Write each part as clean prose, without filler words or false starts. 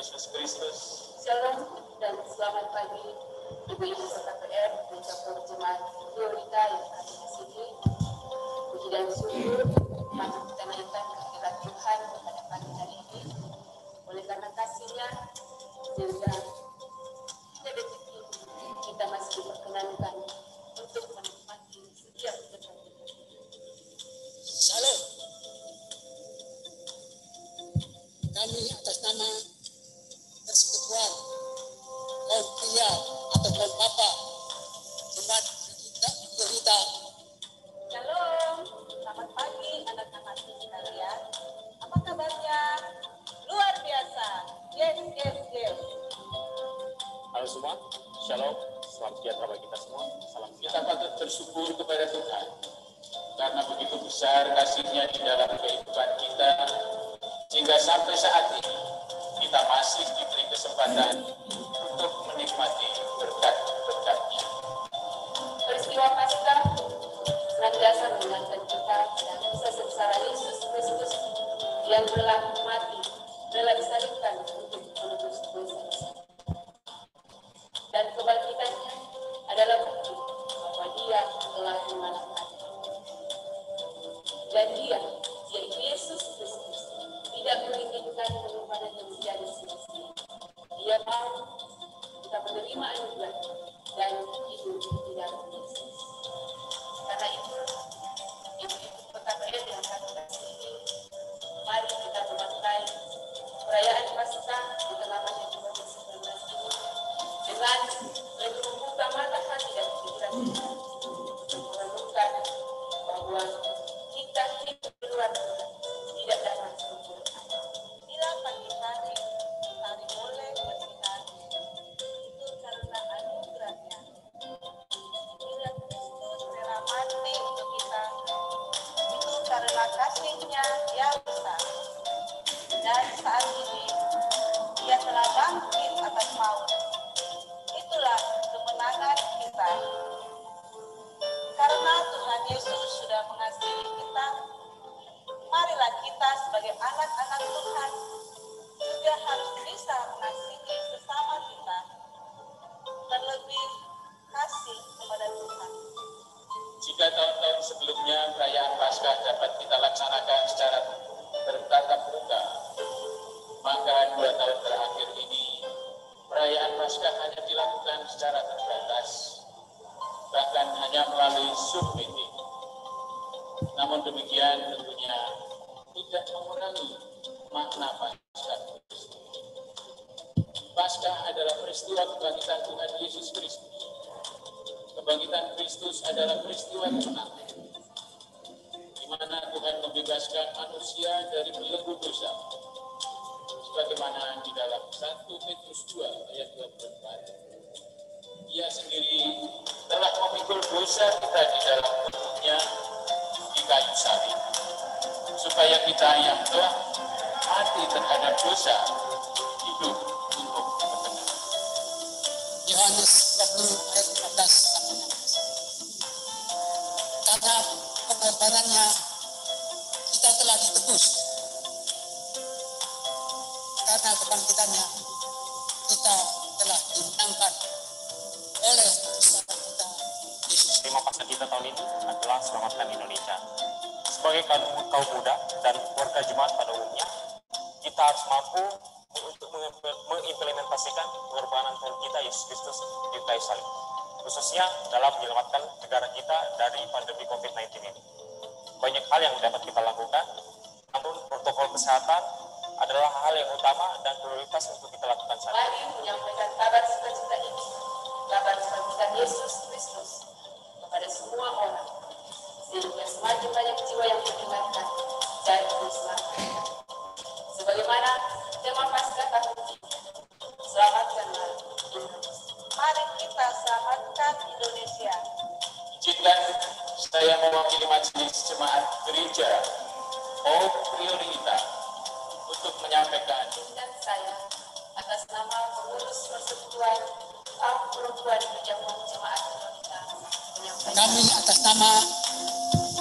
Yesus Kristus. Shalom dan selamat pagi Ibu-Ibu serta PR dan campur jemaat Glorita yang ada di sini. Puji dan syukur patut kita naikkan kehadirat Tuhan pada pagi hari ini. Oleh karena kasih-Nya sehingga detik ini kita masih diperkenankan untuk menikmati setiap detik. Shalom. Kami atas nama Persekutuan kaum pria atau kaum papa Jemaat Glorita. Shalom, selamat pagi anak-anak sekalian. Apa kabarnya? Luar biasa. Yes. Halo semua, shalom, selamat sejahtera bagi kita semua. Salam kita patut bersyukur kepada Tuhan karena begitu besar kasih-Nya di dalam kehidupan kita, sehingga sampai saat ini kita masih diberi kesempatan untuk menikmati berkat-berkat-Nya. Peristiwa Paskah senantiasa mengingatkan kita pada kisah sengsara Yesus Kristus yang rela mati, rela disalibkan untuk menebus dosa-dosa. Dan kebangkitannya adalah bukti bahwa Dia telah mengalahkan. Dan Dia, yaitu Yesus Kristus, tidak menginginkan pengorbanannya menjadi sia-sia. Dia mau kita menerima anugerah dan hidup di dalam Yesus. Karena itu, ibu-ibu kota PR yang kami kasihi, mari kita memakai perayaan Paskah di tengah pandemi COVID-19 ini dengan lebih membuka mata hati dan pikiran kita untuk menemukan bahwa kita hidup di luar Tuhan tidak dapat sempurna. Bila pagi hari kami boleh melihat itu karena anugerahnya. Bila Kristus rela mati untuk kita, itu karena kasih-Nya yang besar. Dan saat ini Dia telah bangkit atas maut. Itulah kemenangan kita. Karena Tuhan Yesus sudah mengasihi kita, marilah kita sebagai anak-anak Tuhan juga harus bisa mengasihi sesama kita, terlebih kasih kepada Tuhan. Jika tahun-tahun sebelumnya perayaan Paskah dapat kita laksanakan secara bertatap muka, maka 2 tahun terakhir ini perayaan Paskah hanya dilakukan secara terbatas, bahkan hanya melalui Zoom meeting. Namun demikian tentunya tidak mengurangi makna Paskah. Paskah adalah peristiwa kebangkitan Tuhan Yesus Kristus. Kebangkitan Kristus adalah peristiwa kemenangan, di mana Tuhan membebaskan manusia dari belenggu dosa, sebagaimana di dalam 1 Petrus 2 ayat 24. Dia sendiri telah memikul dosa kita di dalam tubuhnya di kayu salib, supaya kita yang telah mati terhadap dosa hidup untuk kebenaran. Yohanes 20 ayat 14. Karena pengorbanannya kita telah ditebus. Karena kebangkitannya kita telah dimenangkan oleh Tuhan kita Yesus. Tema Paskah kita tahun ini adalah Selamatkan Indonesia. Sebagai kaum muda dan warga jemaat pada umumnya, kita harus mampu untuk mengimplementasikan pengorbanan Tuhan kita Yesus Kristus di kayu salib, khususnya dalam menyelamatkan negara kita dari pandemi COVID-19 ini. Banyak hal yang dapat kita lakukan, namun protokol kesehatan adalah hal yang utama dan prioritas untuk kita lakukan saat ini. Mari menyampaikan kabar sukacita ini, kabar kebangkitan Yesus Kristus kepada semua orang, sehingga semakin banyak jiwa yang diingatkan dan diselamatkan. Sebagaimana tema Paskah tahun ini, selamatkanlah Indonesia. Mari kita selamatkan Indonesia. Izinkan saya mewakili majelis jemaat gereja Glorita untuk menyampaikan Dan saya atas nama pengurus persekutuan kaum perempuan penjamun jemaat Glorita menyampaikan. Kami atas nama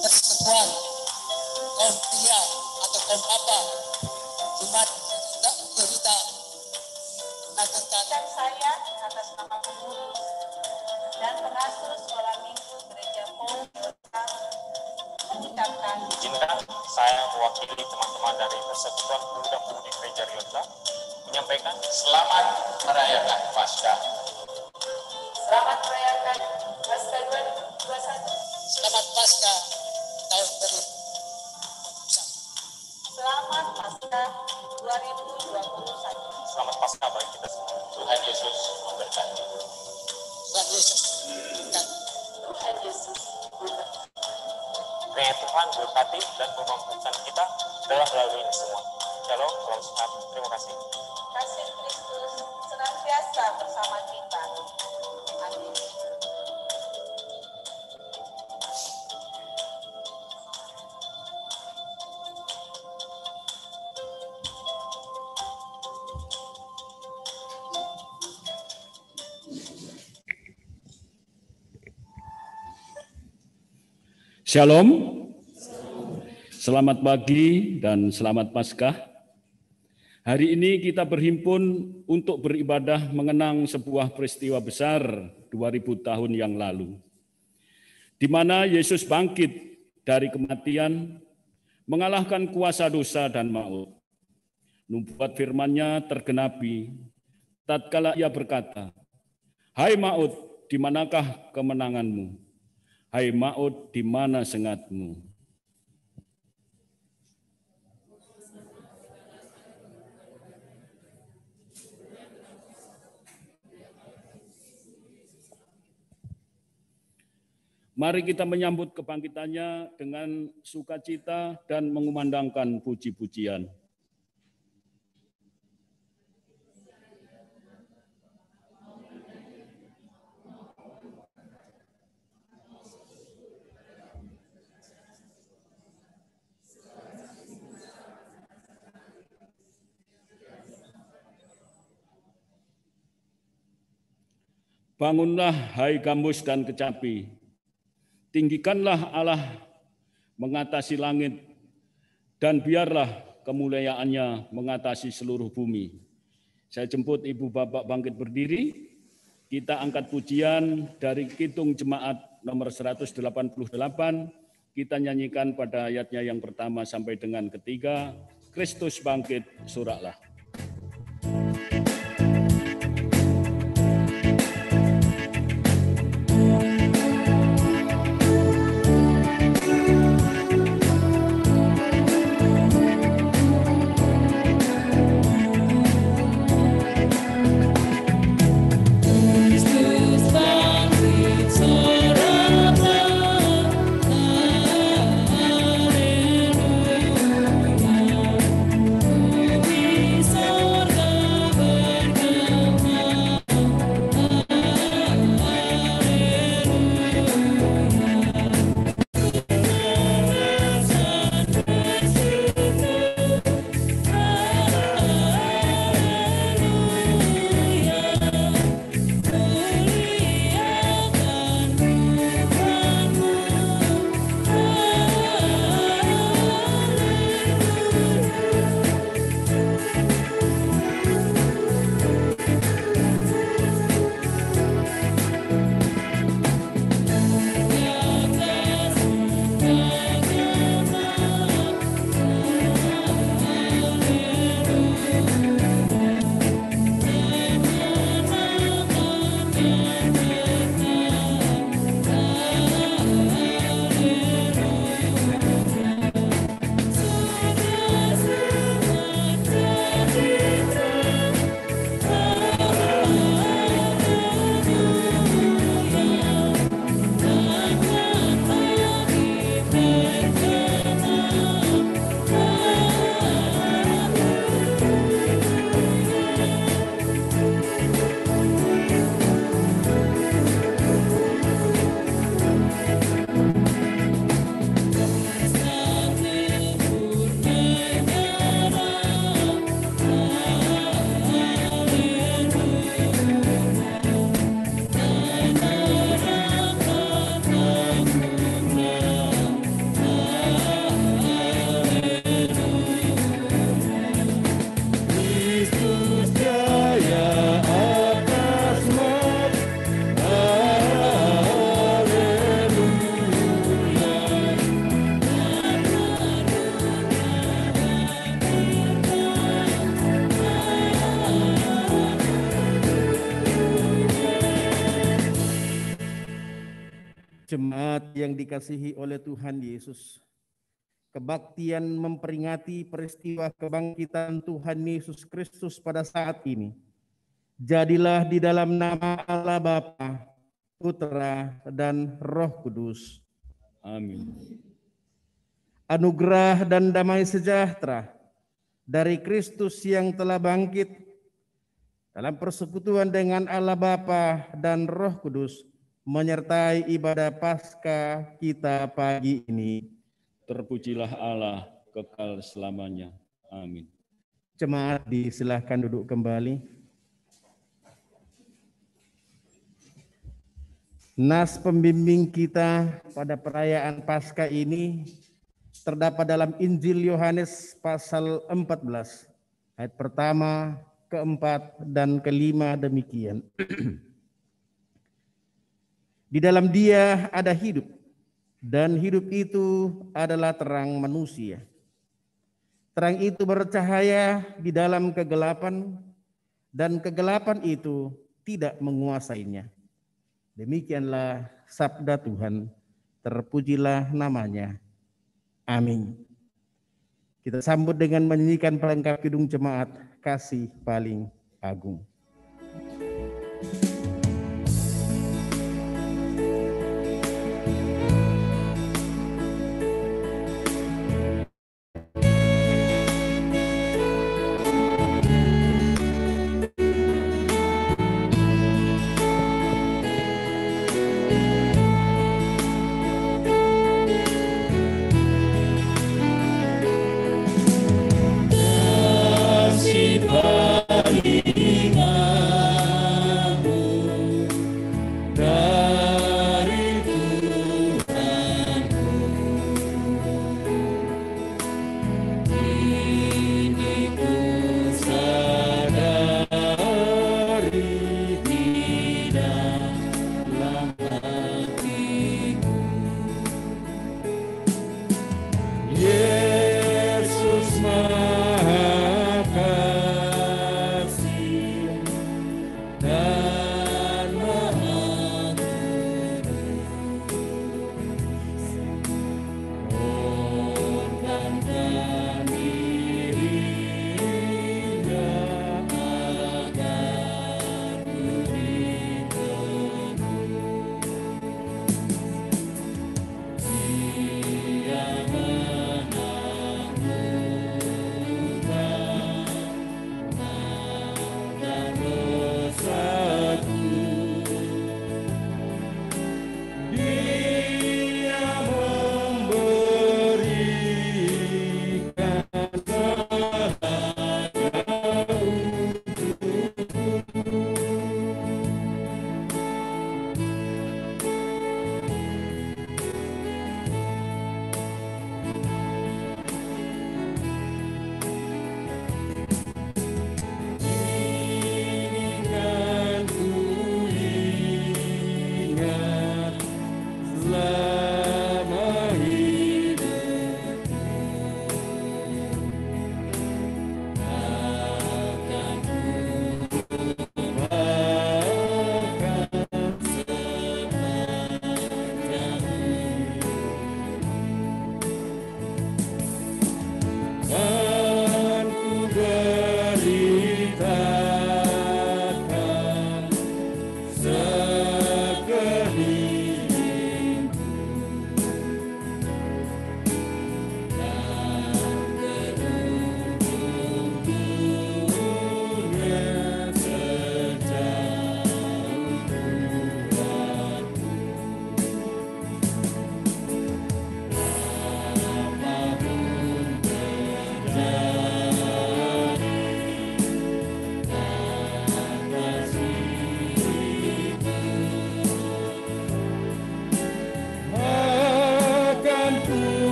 Persekutuan kaum pria atau kaum papa Jemaat Glorita menyampaikan. Selamat merayakan Paskah. Selamat merayakan Paskah 2021. Selamat Paskah tahun 2021. Selamat Paskah 2021. Selamat Paskah bagi kita semua. Tuhan Yesus memberkati. Tuhan Yesus dan Tuhan Yesus memberkati. Kiranya Tuhan berkati dan memampukan kita dalam melalui ini semua. Shalom, salam sehat. Terima kasih. Kasih Kristus senantiasa bersama kita. Amin. Shalom, selamat pagi dan selamat Paskah. Hari ini kita berhimpun untuk beribadah mengenang sebuah peristiwa besar 2000 tahun yang lalu, di mana Yesus bangkit dari kematian, mengalahkan kuasa dosa dan maut. Nubuat firman-Nya tergenapi, tatkala Ia berkata, "Hai maut, di manakah kemenanganmu? Hai maut, di mana sengatmu?" Mari kita menyambut kebangkitannya dengan sukacita dan mengumandangkan puji-pujian. Bangunlah, hai gambus dan kecapi, tinggikanlah Allah mengatasi langit, dan biarlah kemuliaannya mengatasi seluruh bumi. Saya jemput Ibu Bapak bangkit berdiri, kita angkat pujian dari Kidung Jemaat nomor 188, kita nyanyikan pada ayatnya yang pertama sampai dengan ketiga, Kristus bangkit, soraklah. Hallelujah. yang dikasihi oleh Tuhan Yesus, kebaktian memperingati peristiwa kebangkitan Tuhan Yesus Kristus pada saat ini, jadilah di dalam nama Allah Bapa, Putra, dan Roh Kudus. Amin. Anugerah dan damai sejahtera dari Kristus yang telah bangkit dalam persekutuan dengan Allah Bapa dan Roh Kudus menyertai ibadah Paskah kita pagi ini. Terpujilah Allah kekal selamanya. Amin. Jemaat disilahkan duduk kembali. Nas pembimbing kita pada perayaan Paskah ini terdapat dalam Injil Yohanes pasal 14, ayat pertama, keempat, dan kelima demikian. Di dalam Dia ada hidup, dan hidup itu adalah terang manusia. Terang itu bercahaya di dalam kegelapan, dan kegelapan itu tidak menguasainya. Demikianlah sabda Tuhan, terpujilah namanya. Amin. Kita sambut dengan menyanyikan pelengkap kidung jemaat Kasih Paling Agung.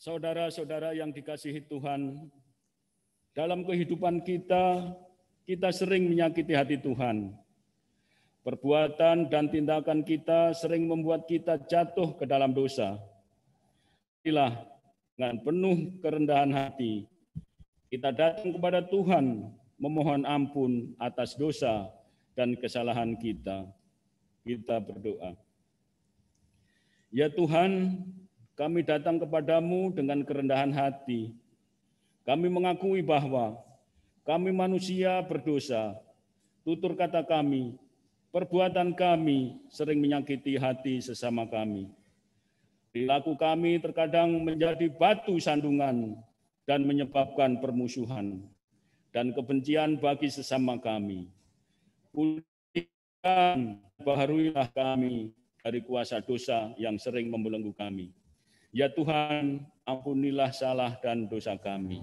Saudara-saudara yang dikasihi Tuhan, dalam kehidupan kita sering menyakiti hati Tuhan. Perbuatan dan tindakan kita sering membuat kita jatuh ke dalam dosa. marilah dengan penuh kerendahan hati kita datang kepada Tuhan memohon ampun atas dosa dan kesalahan kita. Kita berdoa. Ya Tuhan, kami datang kepadamu dengan kerendahan hati. Kami mengakui bahwa kami manusia berdosa. Tutur kata kami, perbuatan kami sering menyakiti hati sesama kami. Perilaku kami terkadang menjadi batu sandungan dan menyebabkan permusuhan dan kebencian bagi sesama kami. Pulihkan, baharuilah kami dari kuasa dosa yang sering membelenggu kami. Ya Tuhan, ampunilah salah dan dosa kami.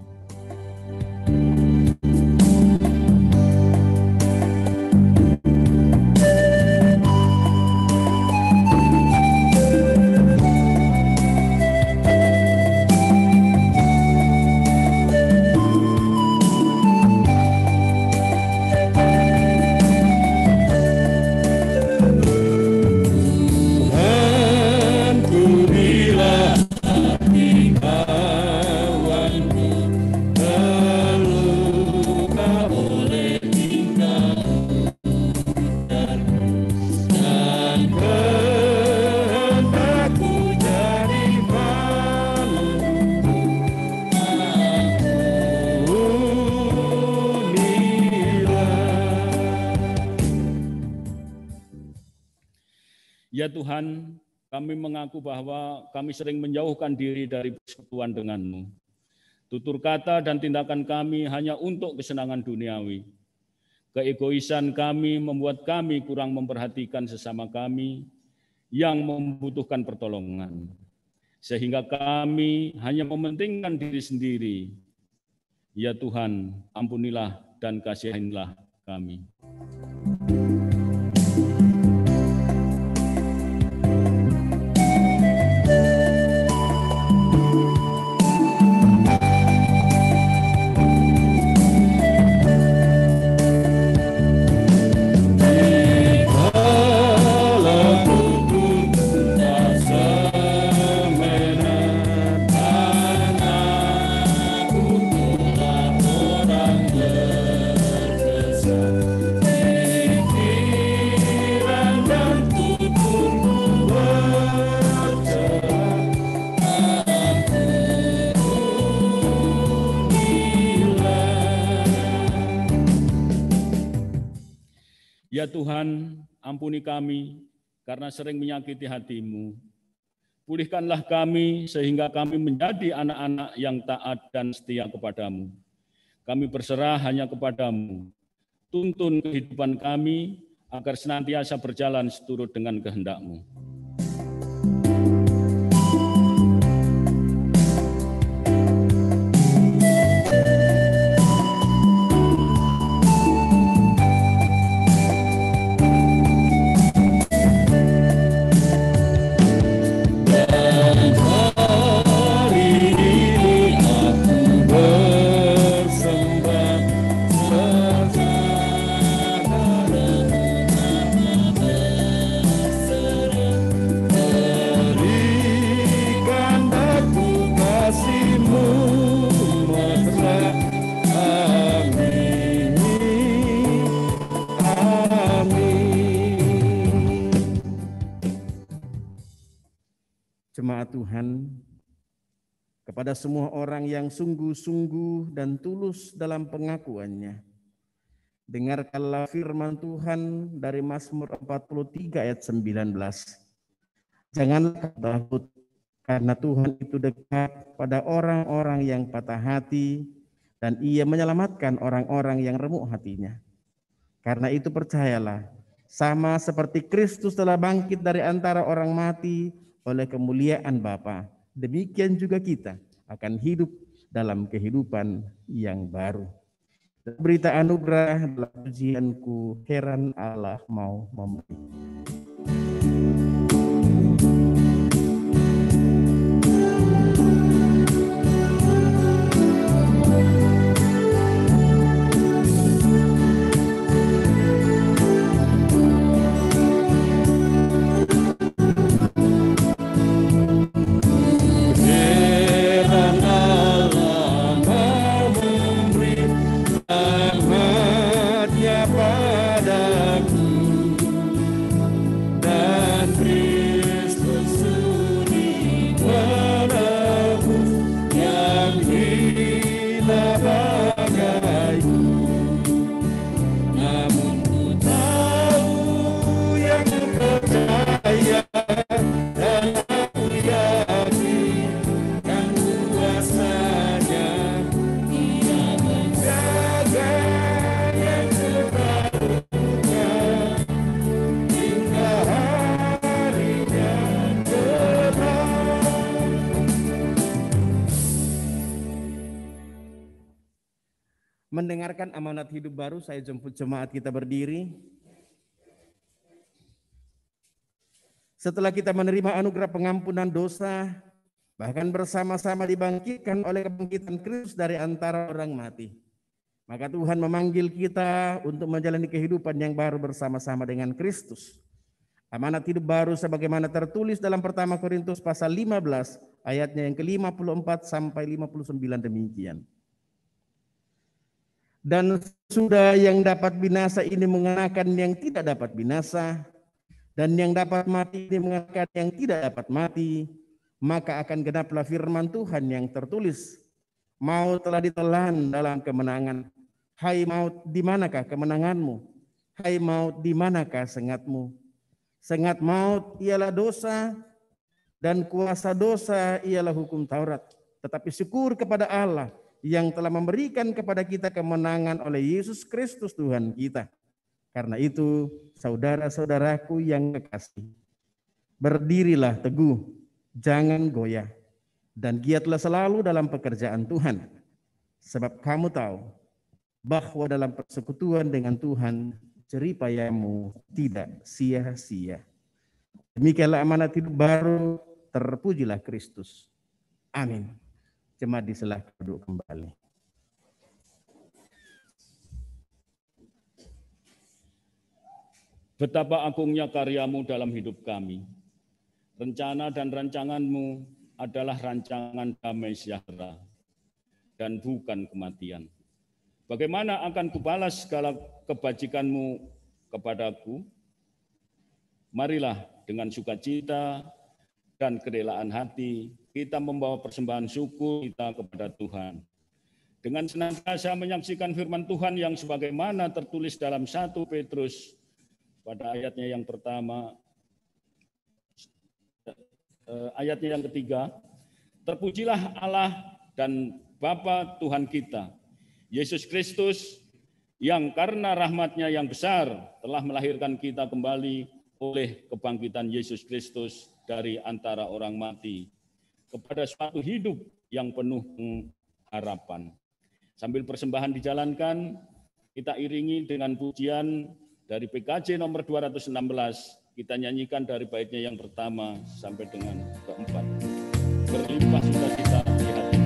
Ya Tuhan, kami mengaku bahwa kami sering menjauhkan diri dari persekutuan dengan-Mu. Tutur kata dan tindakan kami hanya untuk kesenangan duniawi. Keegoisan kami membuat kami kurang memperhatikan sesama kami yang membutuhkan pertolongan. Sehingga kami hanya mementingkan diri sendiri. Ya Tuhan, ampunilah dan kasihilah kami. Ya Tuhan, ampuni kami karena sering menyakiti hati-Mu. Pulihkanlah kami sehingga kami menjadi anak-anak yang taat dan setia kepada-Mu. Kami berserah hanya kepada-Mu. Tuntun kehidupan kami agar senantiasa berjalan seturut dengan kehendak-Mu. Jemaat Tuhan, kepada semua orang yang sungguh-sungguh dan tulus dalam pengakuannya, dengarkanlah firman Tuhan dari Mazmur 43 ayat 19. Janganlah takut, karena Tuhan itu dekat pada orang-orang yang patah hati, dan Ia menyelamatkan orang-orang yang remuk hatinya. Karena itu percayalah, sama seperti Kristus telah bangkit dari antara orang mati oleh kemuliaan Bapa, demikian juga kita akan hidup dalam kehidupan yang baru. Berita anugerah dalam pujianku, heran Allah mau memberi. Yeah. mendengarkan amanat hidup baru. Saya jemput jemaat kita berdiri. Setelah kita menerima anugerah pengampunan dosa, bahkan bersama-sama dibangkitkan oleh kebangkitan Kristus dari antara orang mati, maka Tuhan memanggil kita untuk menjalani kehidupan yang baru bersama-sama dengan Kristus. Amanat hidup baru sebagaimana tertulis dalam 1 Korintus pasal 15 ayatnya yang ke-54 sampai 59 demikian. Dan sudah yang dapat binasa ini mengenakan yang tidak dapat binasa, dan yang dapat mati ini mengenakan yang tidak dapat mati, maka akan genaplah firman Tuhan yang tertulis, maut telah ditelan dalam kemenangan. Hai maut, di manakah kemenanganmu? Hai maut, di manakah sengatmu? Sengat maut ialah dosa, dan kuasa dosa ialah hukum Taurat. Tetapi syukur kepada Allah yang telah memberikan kepada kita kemenangan oleh Yesus Kristus Tuhan kita. Karena itu, saudara-saudaraku yang kekasih, berdirilah teguh, jangan goyah, dan giatlah selalu dalam pekerjaan Tuhan. Sebab kamu tahu bahwa dalam persekutuan dengan Tuhan, jerih payahmu tidak sia-sia. Demikianlah amanat hidup baru, terpujilah Kristus. Amin. Jemaat disilahkan duduk kembali. Betapa agungnya karyamu dalam hidup kami. Rencana dan rancanganmu adalah rancangan damai sejahtera dan bukan kematian. Bagaimana akan kubalas segala kebajikanmu kepadaku? Marilah dengan sukacita dan kerelaan hati kita membawa persembahan syukur kita kepada Tuhan. Dengan senantiasa menyaksikan firman Tuhan yang sebagaimana tertulis dalam 1 Petrus pada ayatnya yang pertama, ayatnya yang ketiga, terpujilah Allah dan Bapa Tuhan kita, Yesus Kristus, yang karena rahmat-Nya yang besar telah melahirkan kita kembali oleh kebangkitan Yesus Kristus dari antara orang mati kepada suatu hidup yang penuh harapan. Sambil persembahan dijalankan, kita iringi dengan pujian dari PKJ nomor 216, kita nyanyikan dari baitnya yang pertama sampai dengan keempat. Berlimpah sukacita di hati.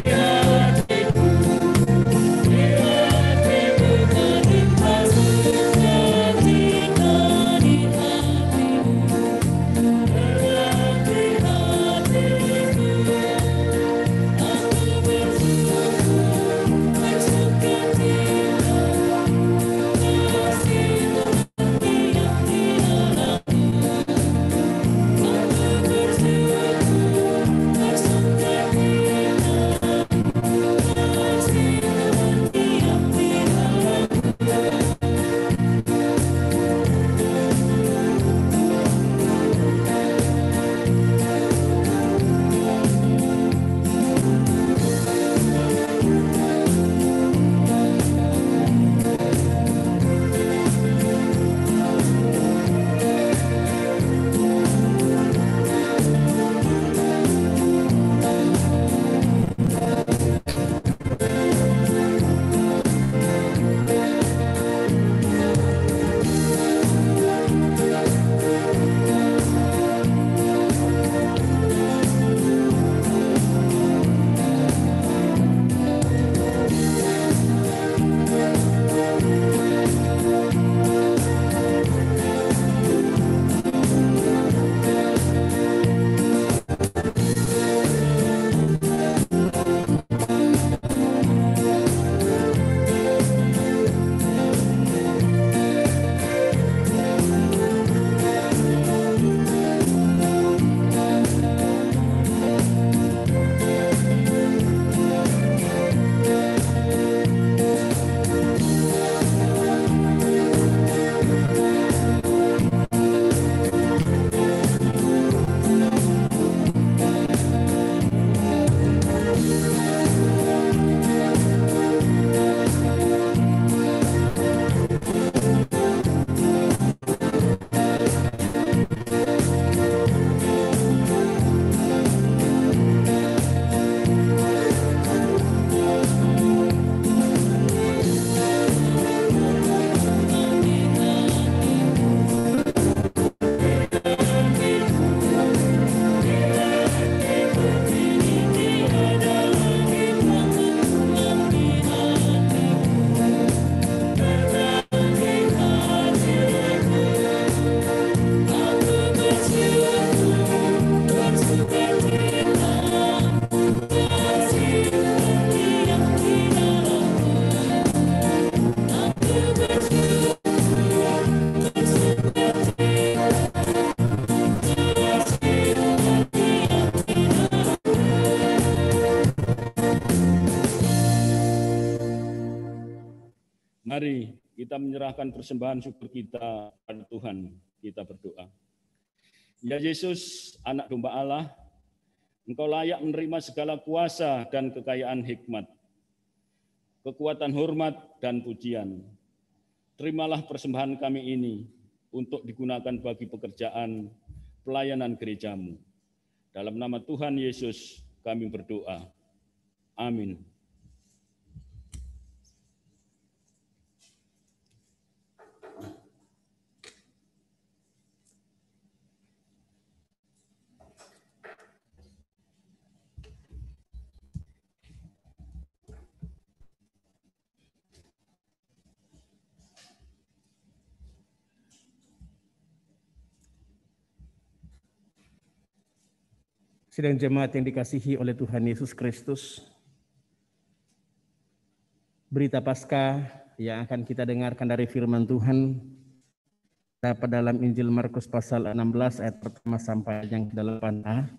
Yeah. Mari kita menyerahkan persembahan syukur kita pada Tuhan. Kita berdoa. Ya Yesus, anak domba Allah, Engkau layak menerima segala kuasa dan kekayaan hikmat, kekuatan hormat dan pujian. Terimalah persembahan kami ini untuk digunakan bagi pekerjaan pelayanan gerejamu. Dalam nama Tuhan Yesus kami berdoa. Amin. Sidang jemaat yang dikasihi oleh Tuhan Yesus Kristus, berita Paskah yang akan kita dengarkan dari firman Tuhan dapat dalam Injil Markus pasal 16 ayat pertama sampai yang ke-8a.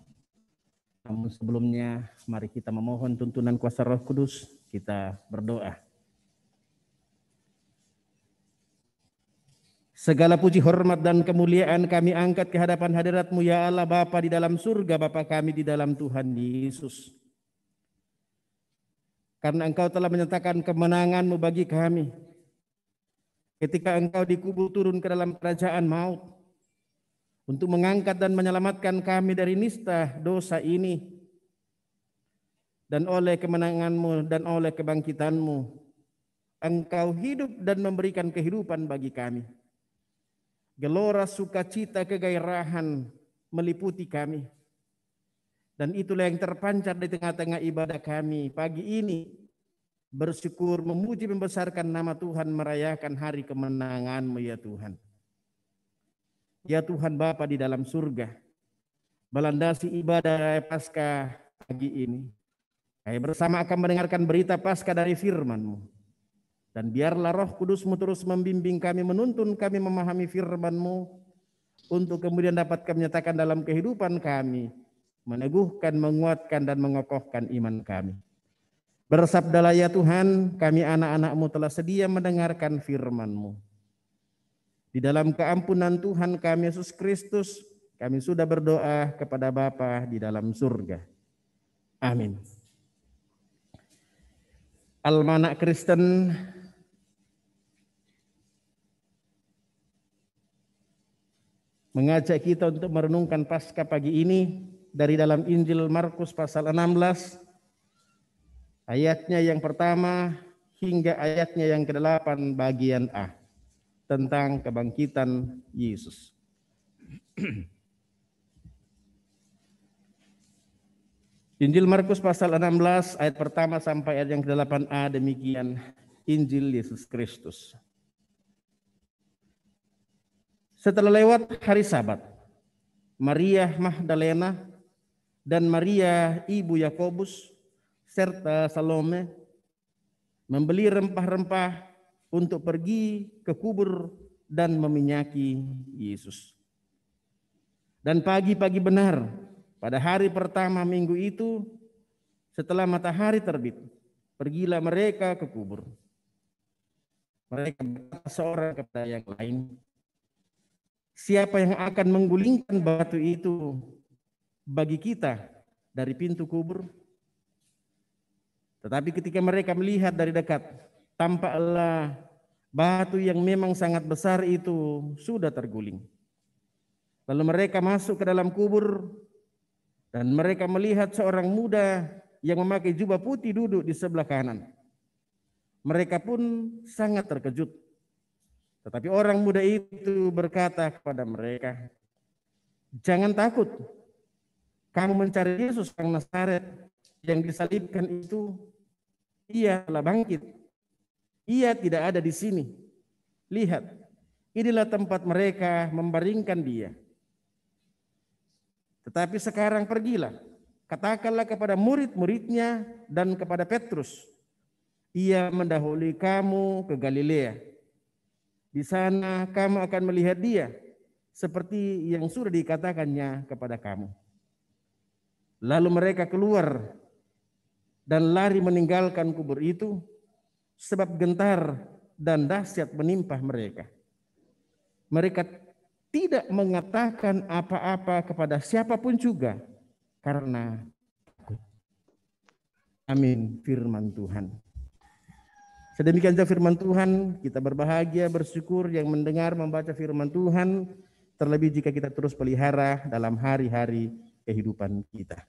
Namun sebelumnya mari kita memohon tuntunan kuasa Roh Kudus, kita berdoa. Segala puji, hormat, dan kemuliaan kami angkat ke hadapan hadirat-Mu ya Allah Bapa di dalam surga, Bapa kami di dalam Tuhan Yesus. Karena Engkau telah menyatakan kemenangan-Mu bagi kami. Ketika Engkau dikubur turun ke dalam kerajaan maut, untuk mengangkat dan menyelamatkan kami dari nista dosa ini. Dan oleh kemenangan-Mu dan oleh kebangkitan-Mu, Engkau hidup dan memberikan kehidupan bagi kami. Gelora, sukacita, kegairahan meliputi kami. Dan itulah yang terpancar di tengah-tengah ibadah kami pagi ini. Bersyukur, memuji, membesarkan nama Tuhan, merayakan hari kemenangan-Mu ya Tuhan. Ya Tuhan Bapa di dalam surga, melandasi ibadah Paskah pagi ini. Kami bersama akan mendengarkan berita Paskah dari firman-Mu. Dan biarlah Roh Kudus-Mu terus membimbing kami, menuntun kami memahami firman-Mu, untuk kemudian dapat kami nyatakan dalam kehidupan kami, meneguhkan, menguatkan, dan mengokohkan iman kami. Bersabdalah ya Tuhan, kami anak-anak-Mu telah sedia mendengarkan firman-Mu. Di dalam keampunan Tuhan kami Yesus Kristus, kami sudah berdoa kepada Bapa di dalam surga. Amin. Almanak Kristen mengajak kita untuk merenungkan Paskah pagi ini dari dalam Injil Markus pasal 16 ayatnya yang pertama hingga ayatnya yang ke-8 bagian A tentang kebangkitan Yesus. Injil Markus pasal 16 ayat pertama sampai ayat yang ke-8a, demikian Injil Yesus Kristus. Setelah lewat hari Sabat, Maria Magdalena dan Maria ibu Yakobus serta Salome membeli rempah-rempah untuk pergi ke kubur dan meminyaki Yesus. Dan pagi-pagi benar, pada hari pertama minggu itu, setelah matahari terbit, pergilah mereka ke kubur. Mereka berkata seorang kepada yang lain, siapa yang akan menggulingkan batu itu bagi kita dari pintu kubur? Tetapi ketika mereka melihat dari dekat, tampaklah batu yang memang sangat besar itu sudah terguling. Lalu mereka masuk ke dalam kubur dan mereka melihat seorang muda yang memakai jubah putih duduk di sebelah kanan. Mereka pun sangat terkejut. Tetapi orang muda itu berkata kepada mereka, jangan takut, kamu mencari Yesus orang Nazaret yang disalibkan itu. Ia telah bangkit. Ia tidak ada di sini. Lihat, inilah tempat mereka membaringkan dia. Tetapi sekarang pergilah, katakanlah kepada murid-muridnya dan kepada Petrus, ia mendahului kamu ke Galilea. Di sana kamu akan melihat dia, seperti yang sudah dikatakannya kepada kamu. Lalu mereka keluar dan lari meninggalkan kubur itu, sebab gentar dan dahsyat menimpa mereka. Mereka tidak mengatakan apa-apa kepada siapapun juga karena takut. Amin, firman Tuhan. Sedemikian firman Tuhan, kita berbahagia, bersyukur yang mendengar, membaca firman Tuhan, terlebih jika kita terus pelihara dalam hari-hari kehidupan kita.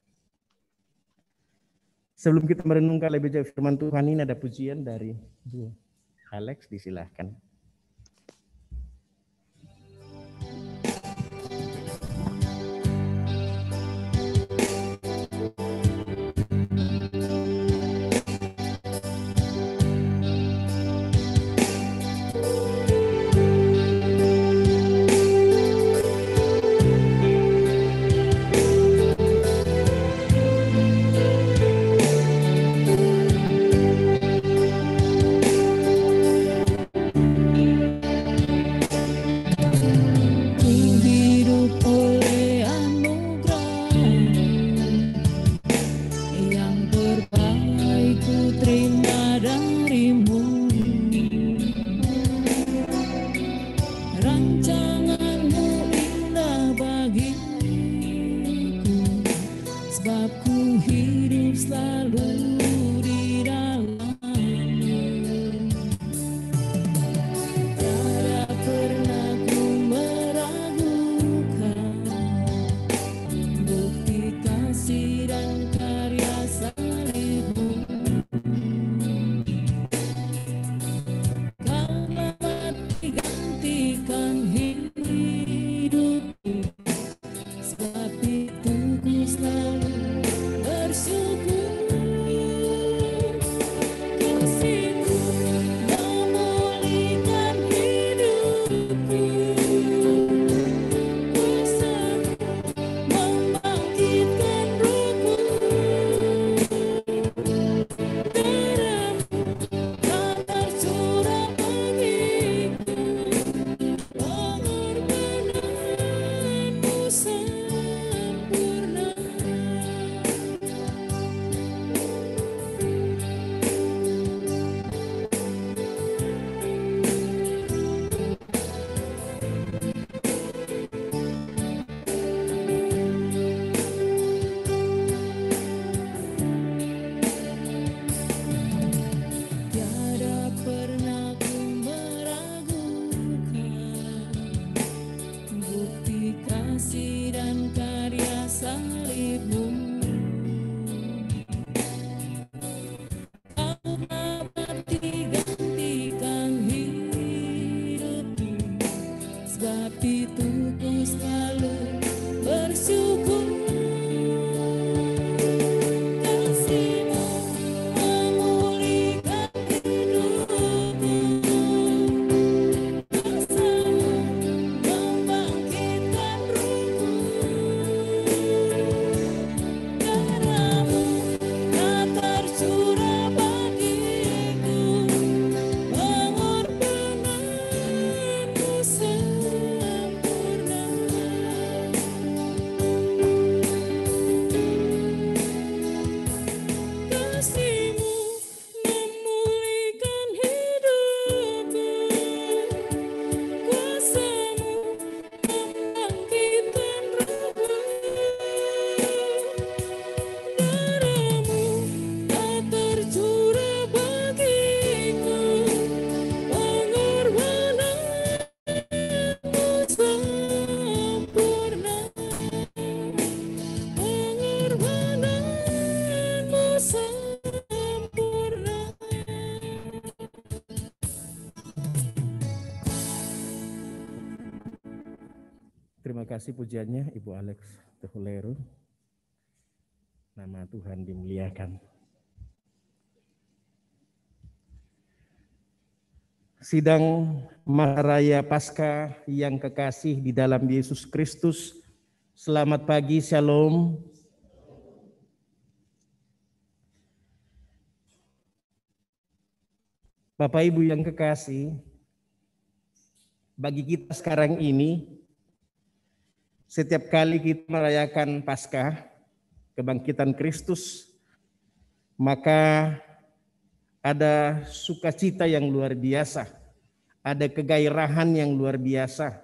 Sebelum kita merenungkan lebih jauh firman Tuhan ini, ada pujian dari Bu Alex, disilahkan. Terima kasih pujiannya Ibu Alex Tehuleru. Nama Tuhan dimuliakan. Sidang Maharaya Paskah yang kekasih di dalam Yesus Kristus. Selamat pagi, Shalom. Bapak Ibu yang kekasih, bagi kita sekarang ini, setiap kali kita merayakan Paskah, kebangkitan Kristus, maka ada sukacita yang luar biasa ada kegairahan yang luar biasa.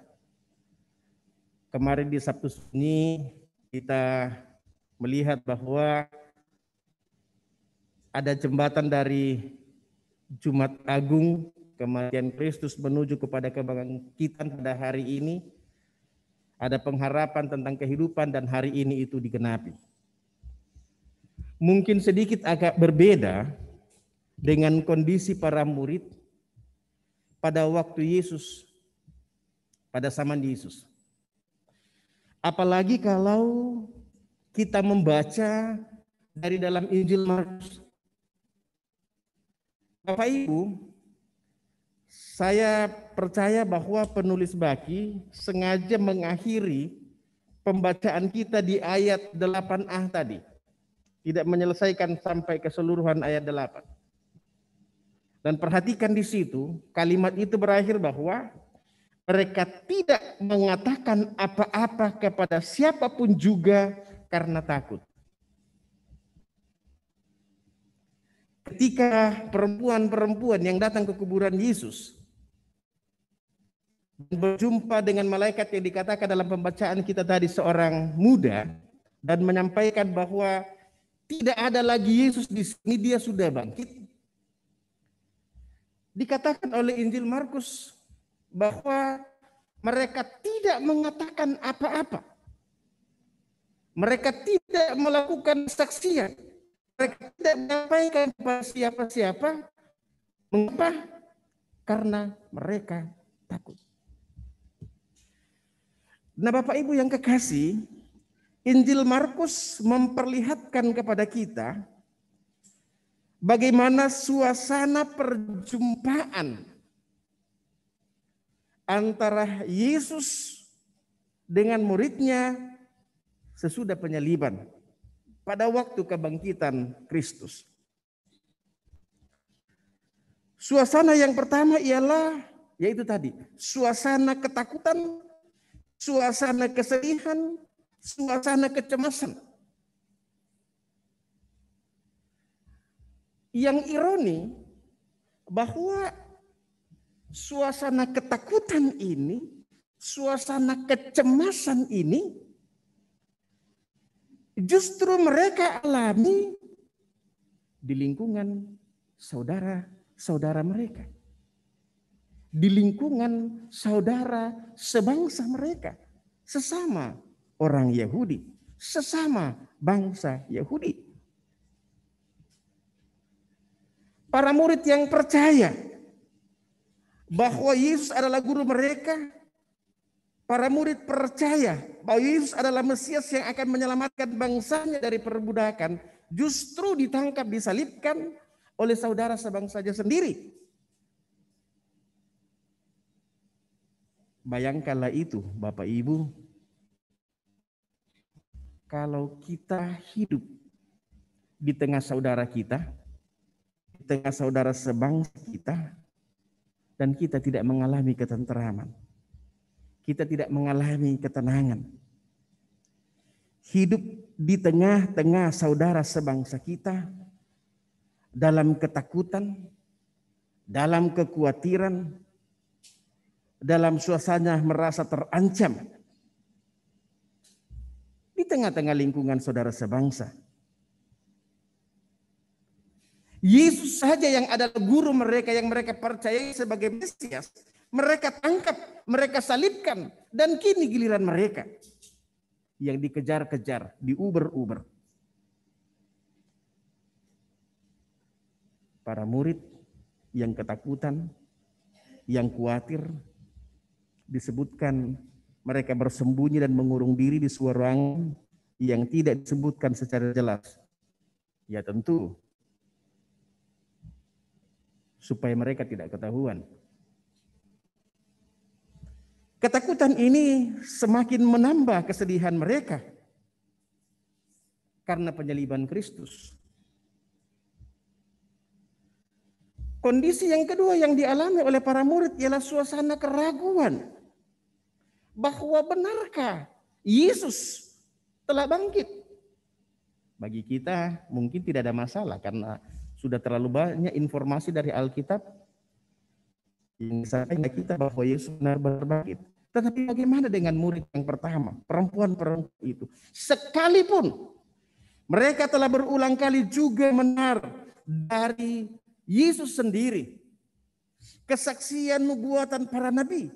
Kemarin di Sabtu ini kita melihat bahwa ada jembatan dari Jumat Agung kematian Kristus menuju kepada kebangkitan pada hari ini. Ada pengharapan tentang kehidupan dan hari ini itu digenapi. Mungkin sedikit agak berbeda dengan kondisi para murid pada waktu Yesus, pada zaman Yesus. Apalagi kalau kita membaca dari dalam Injil Markus. Bapak Ibu, saya percaya bahwa penulis baki sengaja mengakhiri pembacaan kita di ayat 8a tadi. Tidak menyelesaikan sampai keseluruhan ayat 8. Dan perhatikan di situ, kalimat itu berakhir bahwa mereka tidak mengatakan apa-apa kepada siapapun juga karena takut. Ketika perempuan-perempuan yang datang ke kuburan Yesus berjumpa dengan malaikat yang dikatakan dalam pembacaan kita tadi seorang muda dan menyampaikan bahwa tidak ada lagi Yesus di sini, dia sudah bangkit. Dikatakan oleh Injil Markus bahwa mereka tidak mengatakan apa-apa. Mereka tidak melakukan saksian. Mereka tidak menyampaikan kepada siapa-siapa. Mengapa? Karena mereka takut. Nah, Bapak Ibu yang kekasih, Injil Markus memperlihatkan kepada kita bagaimana suasana perjumpaan antara Yesus dengan muridnya sesudah penyaliban pada waktu kebangkitan Kristus. Suasana yang pertama ialah yaitu tadi, suasana ketakutan, suasana kesedihan, suasana kecemasan. Yang ironi bahwa suasana ketakutan ini, suasana kecemasan ini justru mereka alami di lingkungan saudara-saudara mereka. Di lingkungan saudara sebangsa mereka. Sesama orang Yahudi. Sesama bangsa Yahudi. Para murid yang percaya bahwa Yesus adalah guru mereka. Para murid percaya bahwa Yesus adalah Mesias yang akan menyelamatkan bangsanya dari perbudakan, justru ditangkap, disalibkan oleh saudara sebangsanya sendiri. Bayangkanlah itu, Bapak Ibu, kalau kita hidup di tengah saudara kita, di tengah saudara sebangsa kita, dan kita tidak mengalami ketenteraman. Kita tidak mengalami ketenangan. Hidup di tengah-tengah saudara sebangsa kita dalam ketakutan, dalam kekhawatiran, dalam suasana merasa terancam. Di tengah-tengah lingkungan saudara sebangsa. Yesus saja yang adalah guru mereka yang mereka percayai sebagai Mesias. Mereka tangkap, mereka salibkan, dan kini giliran mereka yang dikejar-kejar, diuber-uber. Para murid yang ketakutan, yang khawatir, disebutkan mereka bersembunyi dan mengurung diri di sebuah ruangan yang tidak disebutkan secara jelas. Ya tentu, supaya mereka tidak ketahuan. Ketakutan ini semakin menambah kesedihan mereka karena penyaliban Kristus. Kondisi yang kedua yang dialami oleh para murid ialah suasana keraguan. Bahwa benarkah Yesus telah bangkit? Bagi kita mungkin tidak ada masalah karena sudah terlalu banyak informasi dari Alkitab Yang disampaikan kita bahwa Yesus benar-benar bangkit. Tetapi bagaimana dengan murid yang pertama, perempuan-perempuan itu? Sekalipun mereka telah berulang kali juga mendengar dari Yesus sendiri kesaksian nubuatan para nabi.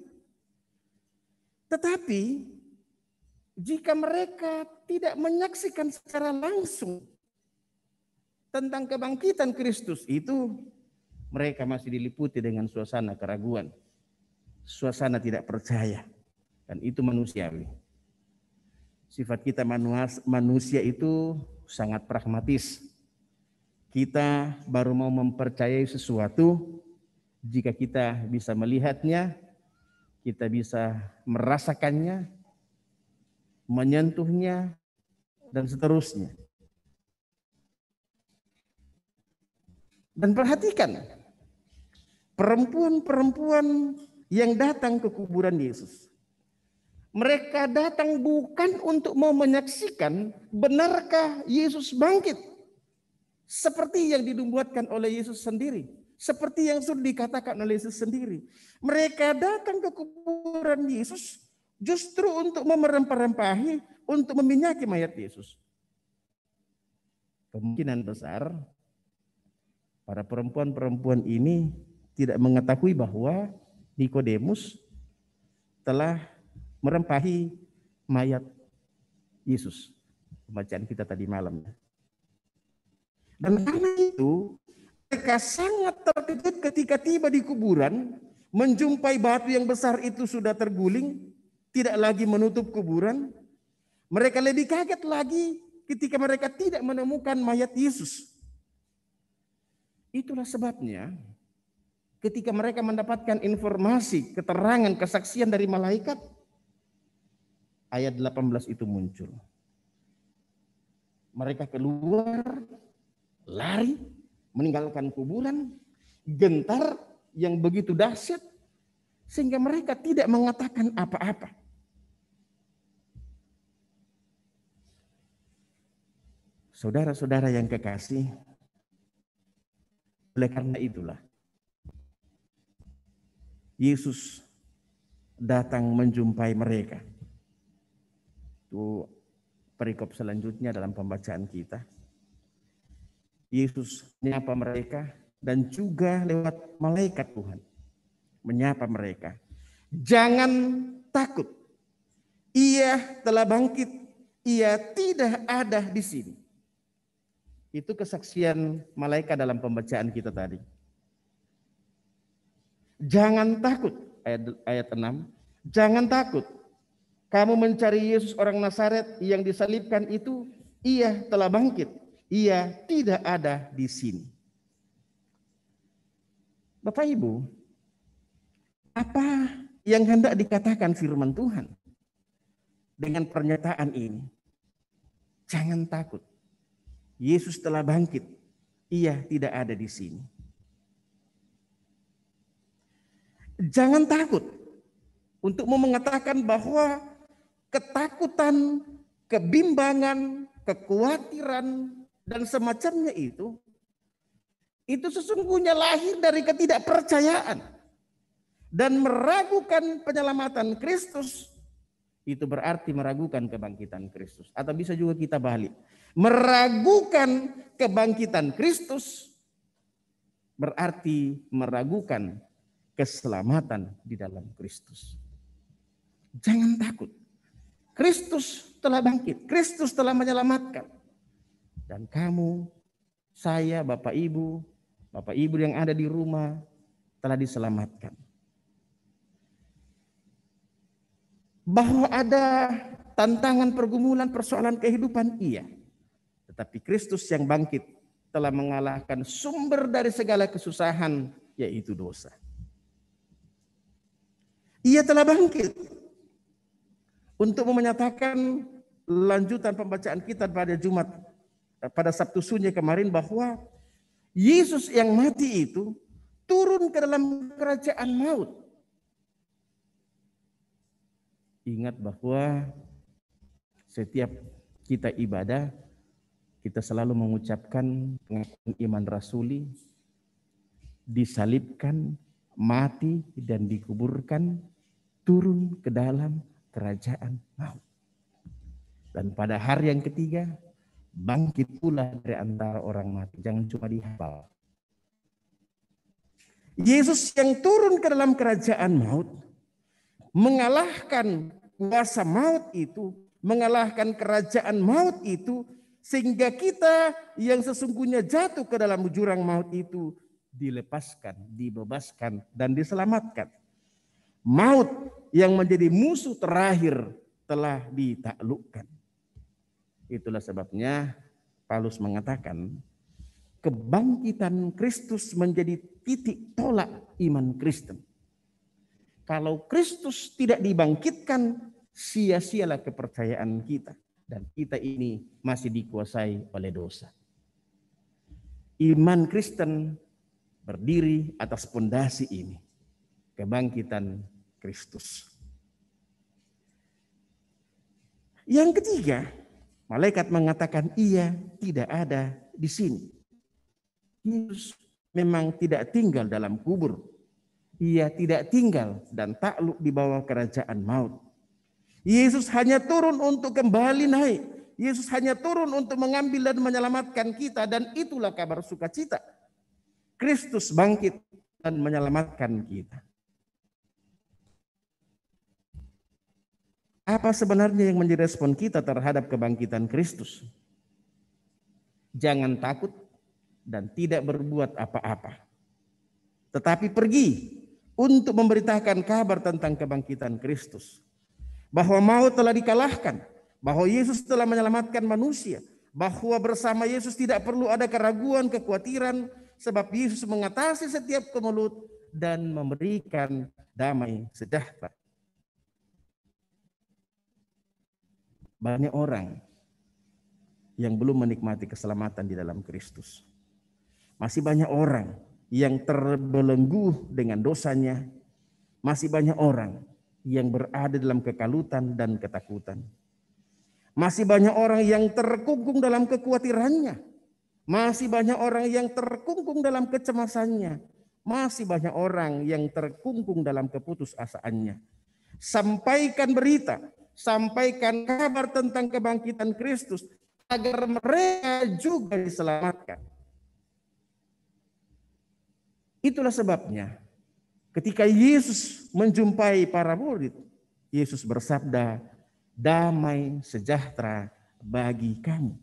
Tetapi jika mereka tidak menyaksikan secara langsung tentang kebangkitan Kristus itu, mereka masih diliputi dengan suasana keraguan, suasana tidak percaya, dan itu manusiawi. Sifat kita manusia itu sangat pragmatis. Kita baru mau mempercayai sesuatu jika kita bisa melihatnya, kita bisa merasakannya, menyentuhnya, dan seterusnya. Dan perhatikan, perempuan-perempuan yang datang ke kuburan Yesus. Mereka datang bukan untuk mau menyaksikan benarkah Yesus bangkit. Seperti yang dinubuatkan oleh Yesus sendiri. Seperti yang sudah dikatakan oleh Yesus sendiri. Mereka datang ke kuburan Yesus justru untuk memerempah-rempahi, untuk meminyaki mayat Yesus. Kemungkinan besar para perempuan-perempuan ini tidak mengetahui bahwa Nikodemus telah merempahi mayat Yesus. Pembacaan kita tadi malam. Dan karena itu mereka sangat terkejut ketika tiba di kuburan, menjumpai batu yang besar itu sudah terguling, tidak lagi menutup kuburan. Mereka lebih kaget lagi ketika mereka tidak menemukan mayat Yesus. Itulah sebabnya ketika mereka mendapatkan informasi, keterangan, kesaksian dari malaikat, ayat 18 itu muncul. Mereka keluar, lari, meninggalkan kuburan, gentar yang begitu dahsyat, sehingga mereka tidak mengatakan apa-apa. Saudara-saudara yang kekasih, oleh karena itulah Yesus datang menjumpai mereka. Itu perikop selanjutnya dalam pembacaan kita. Yesus menyapa mereka dan juga lewat malaikat Tuhan menyapa mereka. Jangan takut. Ia telah bangkit. Ia tidak ada di sini. Itu kesaksian malaikat dalam pembacaan kita tadi. Jangan takut, ayat 6. Jangan takut. Kamu mencari Yesus orang Nazaret yang disalibkan itu, ia telah bangkit. Ia tidak ada di sini. Bapak Ibu, apa yang hendak dikatakan firman Tuhan dengan pernyataan ini? Jangan takut. Yesus telah bangkit. Ia tidak ada di sini. Jangan takut untuk mengatakan bahwa ketakutan, kebimbangan, kekhawatiran, dan semacamnya itu sesungguhnya lahir dari ketidakpercayaan dan meragukan penyelamatan Kristus. Itu berarti meragukan kebangkitan Kristus. Atau bisa juga kita balik. Meragukan kebangkitan Kristus berarti meragukan keselamatan di dalam Kristus. Jangan takut. Kristus telah bangkit. Kristus telah menyelamatkan. Dan kamu, saya, Bapak Ibu yang ada di rumah telah diselamatkan. Bahwa ada tantangan, pergumulan, persoalan kehidupan, iya. Tetapi Kristus yang bangkit telah mengalahkan sumber dari segala kesusahan, yaitu dosa. Ia telah bangkit. Untuk menyatakan lanjutan pembacaan kita pada Sabtu Sunyi kemarin, bahwa Yesus yang mati itu turun ke dalam kerajaan maut. Ingat bahwa setiap kita ibadah, kita selalu mengucapkan pengakuan iman rasuli, disalibkan, mati dan dikuburkan, turun ke dalam kerajaan maut. Dan pada hari yang ketiga, bangkit pula dari antara orang mati. Jangan cuma dihafal. Yesus yang turun ke dalam kerajaan maut, mengalahkan kuasa maut itu, mengalahkan kerajaan maut itu, sehingga kita yang sesungguhnya jatuh ke dalam jurang maut itu dilepaskan, dibebaskan, dan diselamatkan. Maut yang menjadi musuh terakhir telah ditaklukkan. Itulah sebabnya Paulus mengatakan kebangkitan Kristus menjadi titik tolak iman Kristen. Kalau Kristus tidak dibangkitkan, sia-sialah kepercayaan kita. Dan kita ini masih dikuasai oleh dosa. Iman Kristen berdiri atas pondasi ini. Kebangkitan Kristus. Yang ketiga, malaikat mengatakan ia tidak ada di sini. Yesus memang tidak tinggal dalam kubur. Ia tidak tinggal dan takluk di bawah kerajaan maut. Yesus hanya turun untuk kembali naik. Yesus hanya turun untuk mengambil dan menyelamatkan kita, dan itulah kabar sukacita. Kristus bangkit dan menyelamatkan kita. Apa sebenarnya yang menjadi respon kita terhadap kebangkitan Kristus? Jangan takut dan tidak berbuat apa-apa. Tetapi pergi untuk memberitakan kabar tentang kebangkitan Kristus. Bahwa maut telah dikalahkan, bahwa Yesus telah menyelamatkan manusia, bahwa bersama Yesus tidak perlu ada keraguan, kekhawatiran, sebab Yesus mengatasi setiap kemelut dan memberikan damai sejahtera. Banyak orang yang belum menikmati keselamatan di dalam Kristus. Masih banyak orang yang terbelenggu dengan dosanya. Masih banyak orang yang berada dalam kekalutan dan ketakutan. Masih banyak orang yang terkungkung dalam kekhawatirannya. Masih banyak orang yang terkungkung dalam kecemasannya. Masih banyak orang yang terkungkung dalam keputusasaannya. Sampaikan berita, sampaikan kabar tentang kebangkitan Kristus agar mereka juga diselamatkan. Itulah sebabnya ketika Yesus menjumpai para murid, Yesus bersabda, damai sejahtera bagi kamu.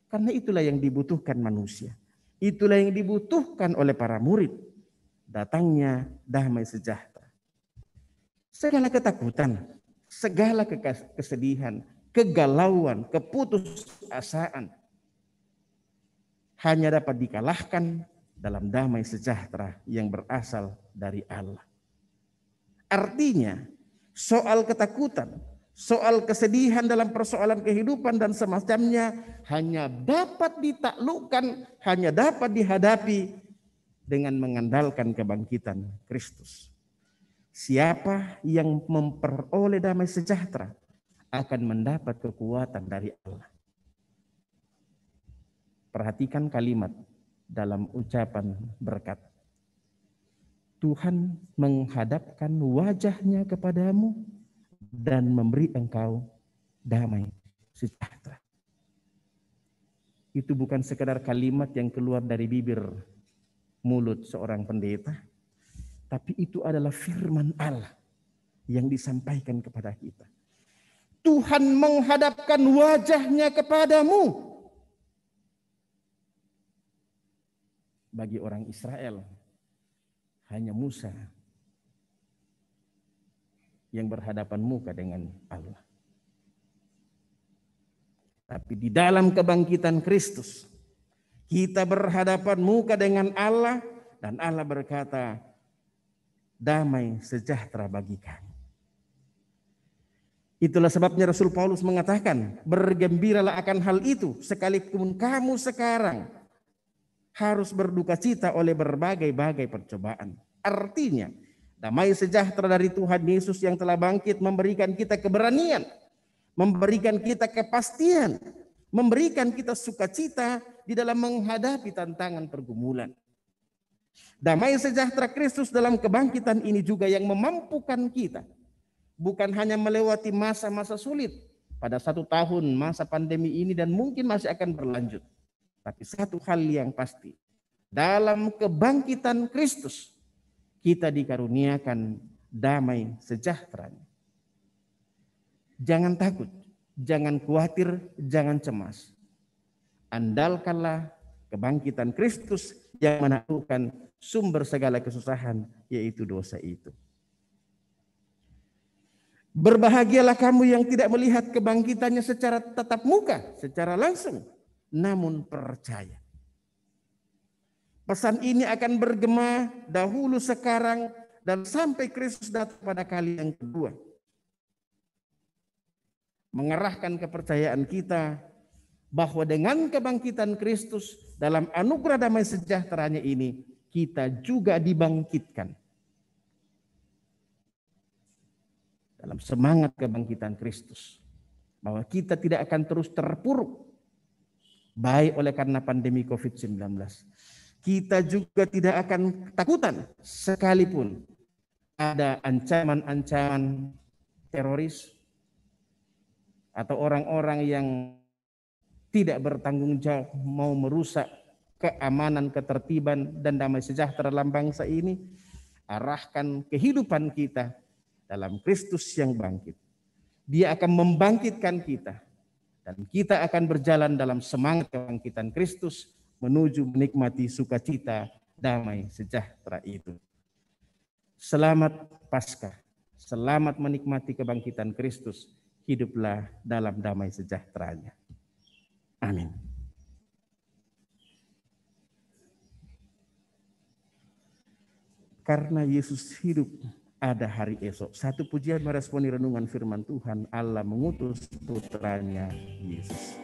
Karena itulah yang dibutuhkan manusia. Itulah yang dibutuhkan oleh para murid. Datangnya damai sejahtera. Segala ketakutan, segala kesedihan, kegalauan, keputusasaan hanya dapat dikalahkan dalam damai sejahtera yang berasal dari Allah. Artinya, soal ketakutan, soal kesedihan dalam persoalan kehidupan dan semacamnya hanya dapat ditaklukkan, hanya dapat dihadapi dengan mengandalkan kebangkitan Kristus. Siapa yang memperoleh damai sejahtera akan mendapat kekuatan dari Allah. Perhatikan kalimat dalam ucapan berkat. Tuhan menghadapkan wajahnya kepadamu dan memberi engkau damai sejahtera. Itu bukan sekedar kalimat yang keluar dari bibir mulut seorang pendeta, tapi itu adalah firman Allah yang disampaikan kepada kita. Tuhan menghadapkan wajahnya kepadamu. Bagi orang Israel, hanya Musa yang berhadapan muka dengan Allah. Tapi di dalam kebangkitan Kristus, kita berhadapan muka dengan Allah dan Allah berkata, damai sejahtera bagi kami. Itulah sebabnya Rasul Paulus mengatakan, bergembiralah akan hal itu, sekalipun kamu sekarang harus berduka cita oleh berbagai-bagai percobaan. Artinya, damai sejahtera dari Tuhan Yesus yang telah bangkit memberikan kita keberanian, memberikan kita kepastian, memberikan kita sukacita di dalam menghadapi tantangan pergumulan. Damai sejahtera Kristus dalam kebangkitan ini juga yang memampukan kita bukan hanya melewati masa-masa sulit pada 1 tahun masa pandemi ini dan mungkin masih akan berlanjut. Tapi satu hal yang pasti, dalam kebangkitan Kristus kita dikaruniakan damai sejahtera. Jangan takut, jangan khawatir, jangan cemas. Andalkanlah kebangkitan Kristus yang menaklukkan sumber segala kesusahan, yaitu dosa itu. Berbahagialah kamu yang tidak melihat kebangkitannya secara tatap muka, secara langsung, namun percaya. Pesan ini akan bergema dahulu, sekarang, dan sampai Kristus datang pada kali yang kedua. Mengerahkan kepercayaan kita bahwa dengan kebangkitan Kristus dalam anugerah damai sejahteranya ini, kita juga dibangkitkan. Dalam semangat kebangkitan Kristus. Bahwa kita tidak akan terus terpuruk. Baik oleh karena pandemi COVID-19. Kita juga tidak akan ketakutan sekalipun ada ancaman-ancaman teroris. Atau orang-orang yang tidak bertanggung jawab mau merusak keamanan, ketertiban, dan damai sejahtera dalam bangsa ini. Arahkan kehidupan kita dalam Kristus yang bangkit. Dia akan membangkitkan kita. Dan kita akan berjalan dalam semangat kebangkitan Kristus menuju menikmati sukacita damai sejahtera itu. Selamat Paskah. Selamat menikmati kebangkitan Kristus. Hiduplah dalam damai sejahteranya. Amin. Karena Yesus hidup, ada hari esok. Satu pujian meresponi renungan firman Tuhan. Allah mengutus putranya Yesus.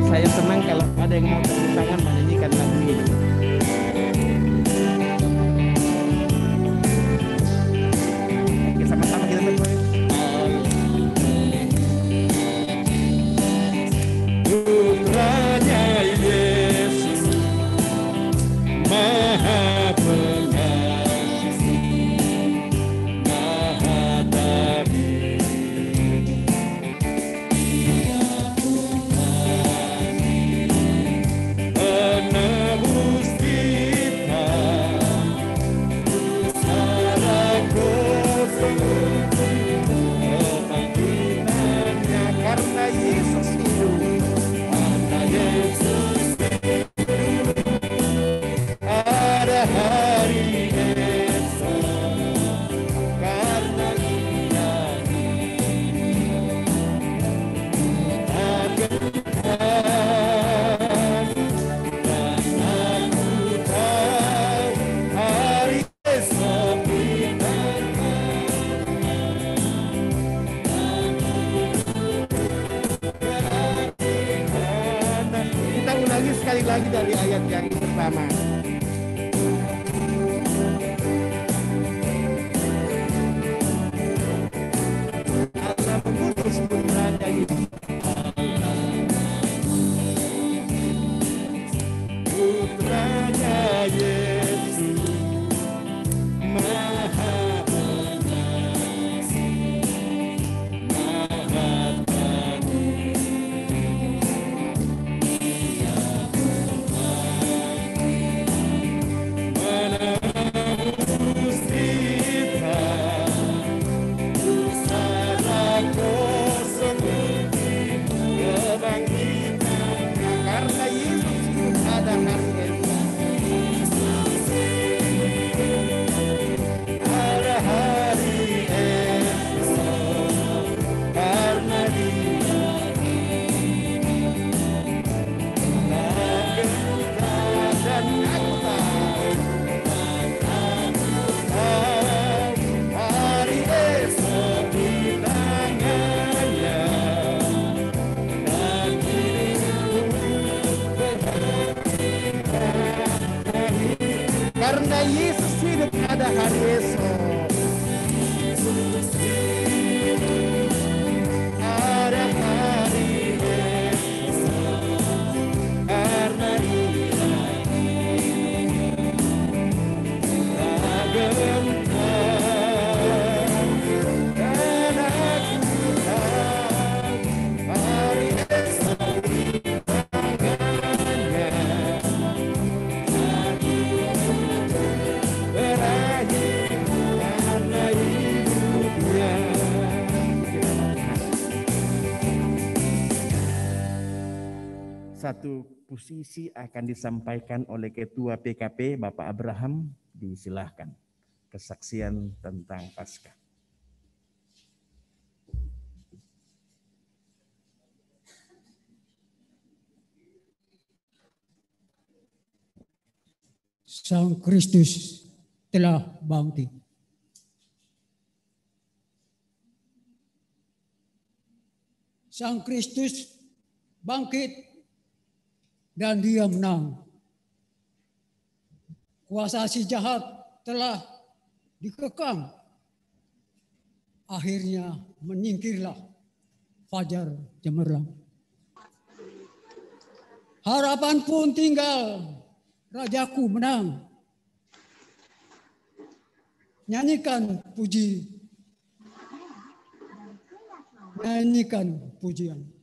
Saya senang kalau ada yang mau tepuk tangan menyanyikan lagu ini. Oke, sama-sama kita berdoa. Putranya Yesus Maha Pengasih, Maha Damai. Penebus kita, Pusara Kosong, kebangkitannya karena Yesus hidup. Yesus ada hari esok karena Dia akan dan aku tahu hari esok kita ulangi sekali lagi dari ayat yang pertama. Allah mengutus putranya Yesus. Putranya Yesus Maha Pengasih, Maha Damai. satu posisi akan disampaikan oleh Ketua PKP Bapak Abraham. Disilahkan kesaksian tentang Paskah. Sang Kristus telah bangkit. Sang Kristus bangkit dan Dia menang. Kuasa si jahat telah dikekang. Akhirnya menyingkirlah fajar cemerlang. Harapan pun tinggal, Rajaku menang. Nyanyikan puji. Nyanyikan pujian.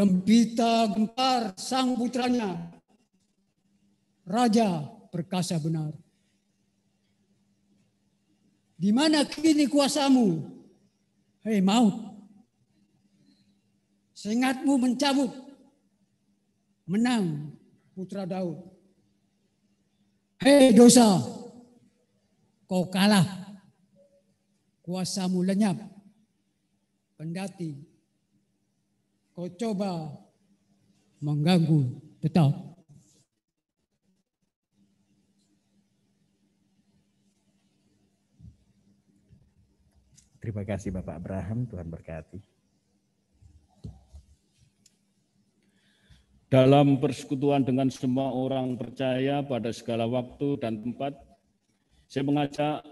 Gempita gempar sang putranya. Raja perkasa benar. Di mana kini kuasamu? Hei maut. Sengatmu mencabut. Menang putra Daud. Hei dosa. Kau kalah. Kuasamu lenyap. Kendati kau coba mengganggu tetap. Terima kasih Bapak Abraham, Tuhan berkati. Dalam persekutuan dengan semua orang percaya pada segala waktu dan tempat, saya mengajak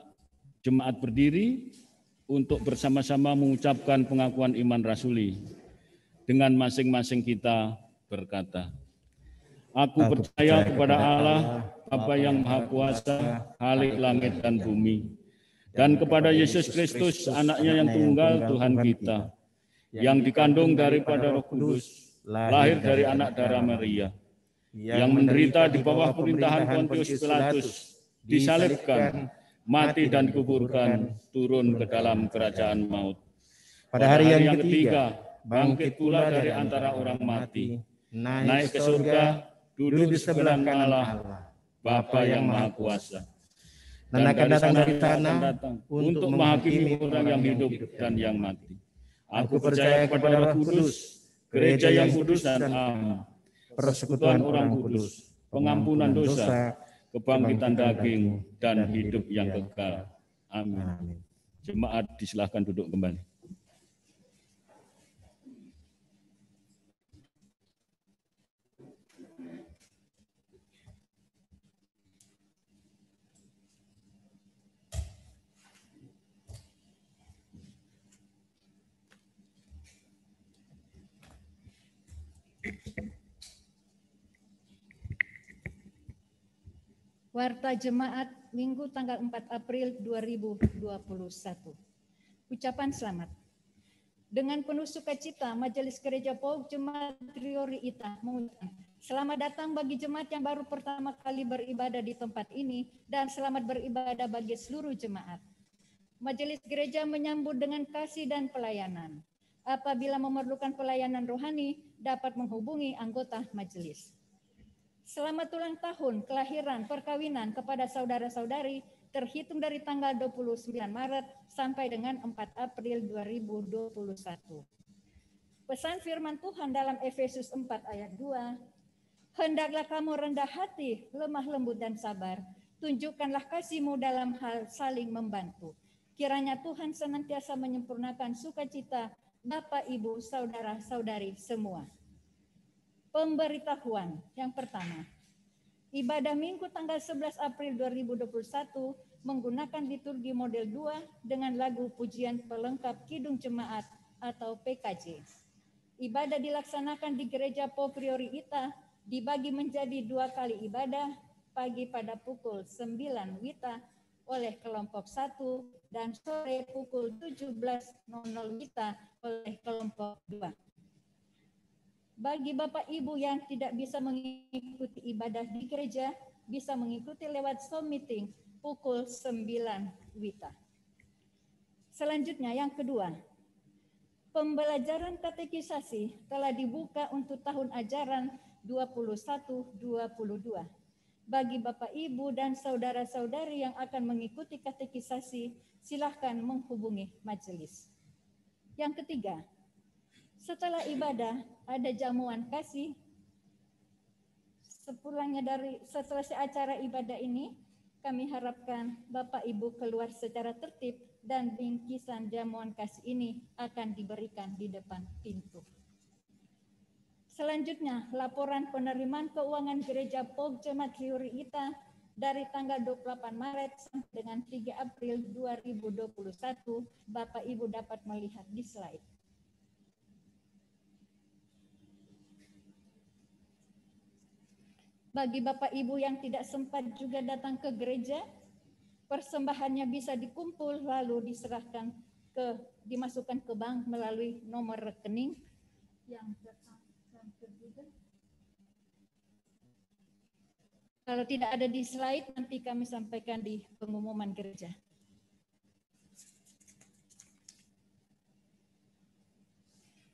jemaat berdiri untuk bersama-sama mengucapkan pengakuan iman rasuli. Dengan masing-masing kita berkata, Aku percaya kepada Allah, Bapa yang Maha Kuasa, Khalik langit dan bumi, dan kepada Yesus Kristus, Anaknya yang tunggal Tuhan kita, yang dikandung daripada Roh Kudus, lahir dari anak darah Maria, yang menderita di bawah pemerintahan Pontius Pilatus, disalibkan, mati dan dikuburkan, turun ke dalam kerajaan maut. Pada hari yang ketiga, bangkit pula dari antara orang mati, naik ke surga, duduk di sebelah kanan Allah, Bapa yang Maha Kuasa. Dan akan datang dari sana untuk menghakimi orang yang hidup dan yang mati. Aku percaya kepada Roh Kudus, gereja yang kudus dan am, persekutuan orang kudus, pengampunan dosa, kebangkitan daging, dan hidup yang kekal. Amin. Jemaat disilahkan duduk kembali. Warta Jemaat Minggu tanggal 4 April 2021. Ucapan selamat. Dengan penuh sukacita, Majelis Gereja PAUK Jemaat Priori Ita mengucapkan selamat datang bagi jemaat yang baru pertama kali beribadah di tempat ini dan selamat beribadah bagi seluruh jemaat. Majelis Gereja menyambut dengan kasih dan pelayanan. Apabila memerlukan pelayanan rohani, dapat menghubungi anggota majelis. Selamat ulang tahun, kelahiran, perkawinan kepada saudara-saudari terhitung dari tanggal 29 Maret sampai dengan 4 April 2021. Pesan firman Tuhan dalam Efesus 4 ayat 2, hendaklah kamu rendah hati, lemah lembut dan sabar, tunjukkanlah kasih-Mu dalam hal saling membantu. Kiranya Tuhan senantiasa menyempurnakan sukacita Bapak, Ibu, saudara-saudari semua. Pemberitahuan yang pertama, ibadah Minggu tanggal 11 April 2021 menggunakan liturgi model 2 dengan lagu pujian pelengkap Kidung Jemaat atau PKJ. Ibadah dilaksanakan di Gereja PAUK Priori Ita dibagi menjadi 2 kali ibadah, pagi pada pukul 9 WITA oleh kelompok 1 dan sore pukul 17.00 WITA oleh kelompok 2. Bagi Bapak Ibu yang tidak bisa mengikuti ibadah di gereja, bisa mengikuti lewat Zoom meeting pukul 9 WITA. Selanjutnya yang kedua, Pembelajaran katekisasi telah dibuka untuk tahun ajaran 21-22. Bagi Bapak, Ibu, dan saudara-saudari yang akan mengikuti katekisasi, silahkan menghubungi majelis. Yang ketiga, setelah ibadah ada jamuan kasih. Setelah selesai acara ibadah ini, kami harapkan Bapak Ibu keluar secara tertib dan bingkisan jamuan kasih ini akan diberikan di depan pintu. Selanjutnya, laporan penerimaan keuangan Gereja POG Jemaat Riori Ita dari tanggal 28 Maret sampai dengan 3 April 2021, Bapak Ibu dapat melihat di slide. Bagi Bapak Ibu yang tidak sempat juga datang ke gereja, persembahannya bisa dikumpul lalu dimasukkan ke bank melalui nomor rekening yang tercantum juga. Kalau tidak ada di slide, nanti kami sampaikan di pengumuman gereja.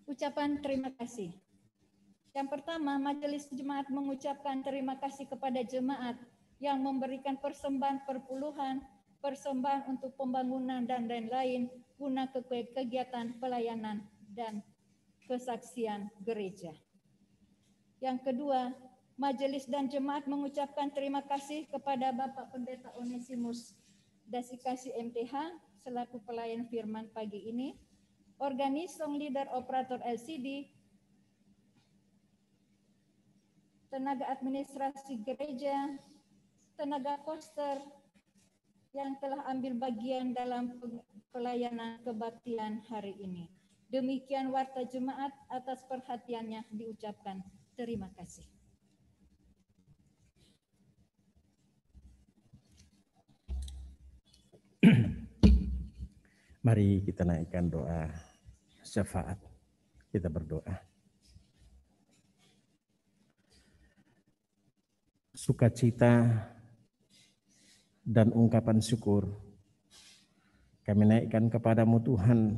Ucapan terima kasih. Yang pertama, Majelis Jemaat mengucapkan terima kasih kepada jemaat yang memberikan persembahan perpuluhan, persembahan untuk pembangunan dan lain-lain guna kegiatan pelayanan dan kesaksian gereja. Yang kedua, Majelis dan jemaat mengucapkan terima kasih kepada Bapak Pendeta Onesimus Dasikasi MTH selaku pelayan firman pagi ini, Organis Song Leader Operator LCD, tenaga administrasi gereja, tenaga poster yang telah ambil bagian dalam pelayanan kebaktian hari ini. Demikian warta jemaat, atas perhatiannya diucapkan terima kasih. Mari kita naikkan doa syafaat. Kita berdoa. Sukacita dan ungkapan syukur kami naikkan kepadamu Tuhan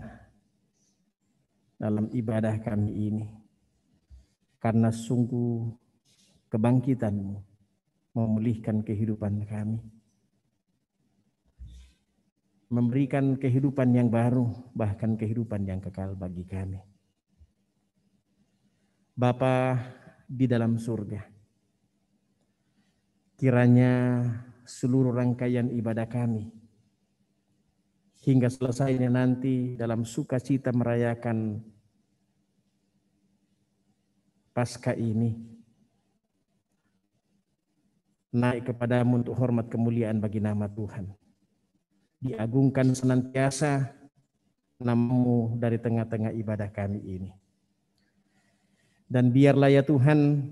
dalam ibadah kami ini, karena sungguh kebangkitan-Mu memulihkan kehidupan kami, memberikan kehidupan yang baru, bahkan kehidupan yang kekal bagi kami. Bapa di dalam surga, kiranya seluruh rangkaian ibadah kami hingga selesainya nanti dalam sukacita merayakan Paskah ini naik kepadamu untuk hormat kemuliaan bagi nama Tuhan. Diagungkan senantiasa nama-Mu dari tengah-tengah ibadah kami ini. Dan biarlah ya Tuhan,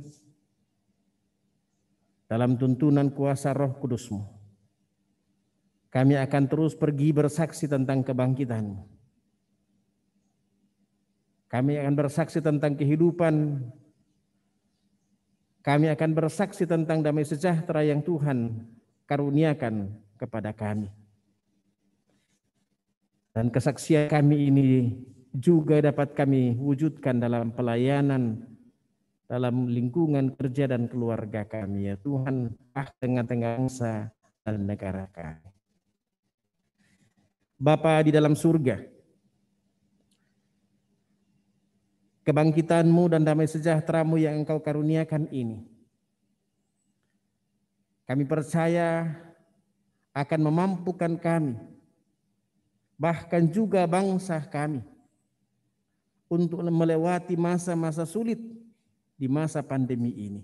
dalam tuntunan kuasa Roh Kudus-Mu, kami akan terus pergi bersaksi tentang kebangkitan-Mu. Kami akan bersaksi tentang kehidupan. Kami akan bersaksi tentang damai sejahtera yang Tuhan karuniakan kepada kami. Dan kesaksian kami ini juga dapat kami wujudkan dalam pelayanan, dalam lingkungan kerja dan keluarga kami, ya Tuhan, tengah-tengah bangsa dan negara kami. Bapa di dalam surga, kebangkitan-Mu dan damai sejahtera-Mu yang Engkau karuniakan ini, kami percaya akan memampukan kami, bahkan juga bangsa kami, untuk melewati masa-masa sulit di masa pandemi ini.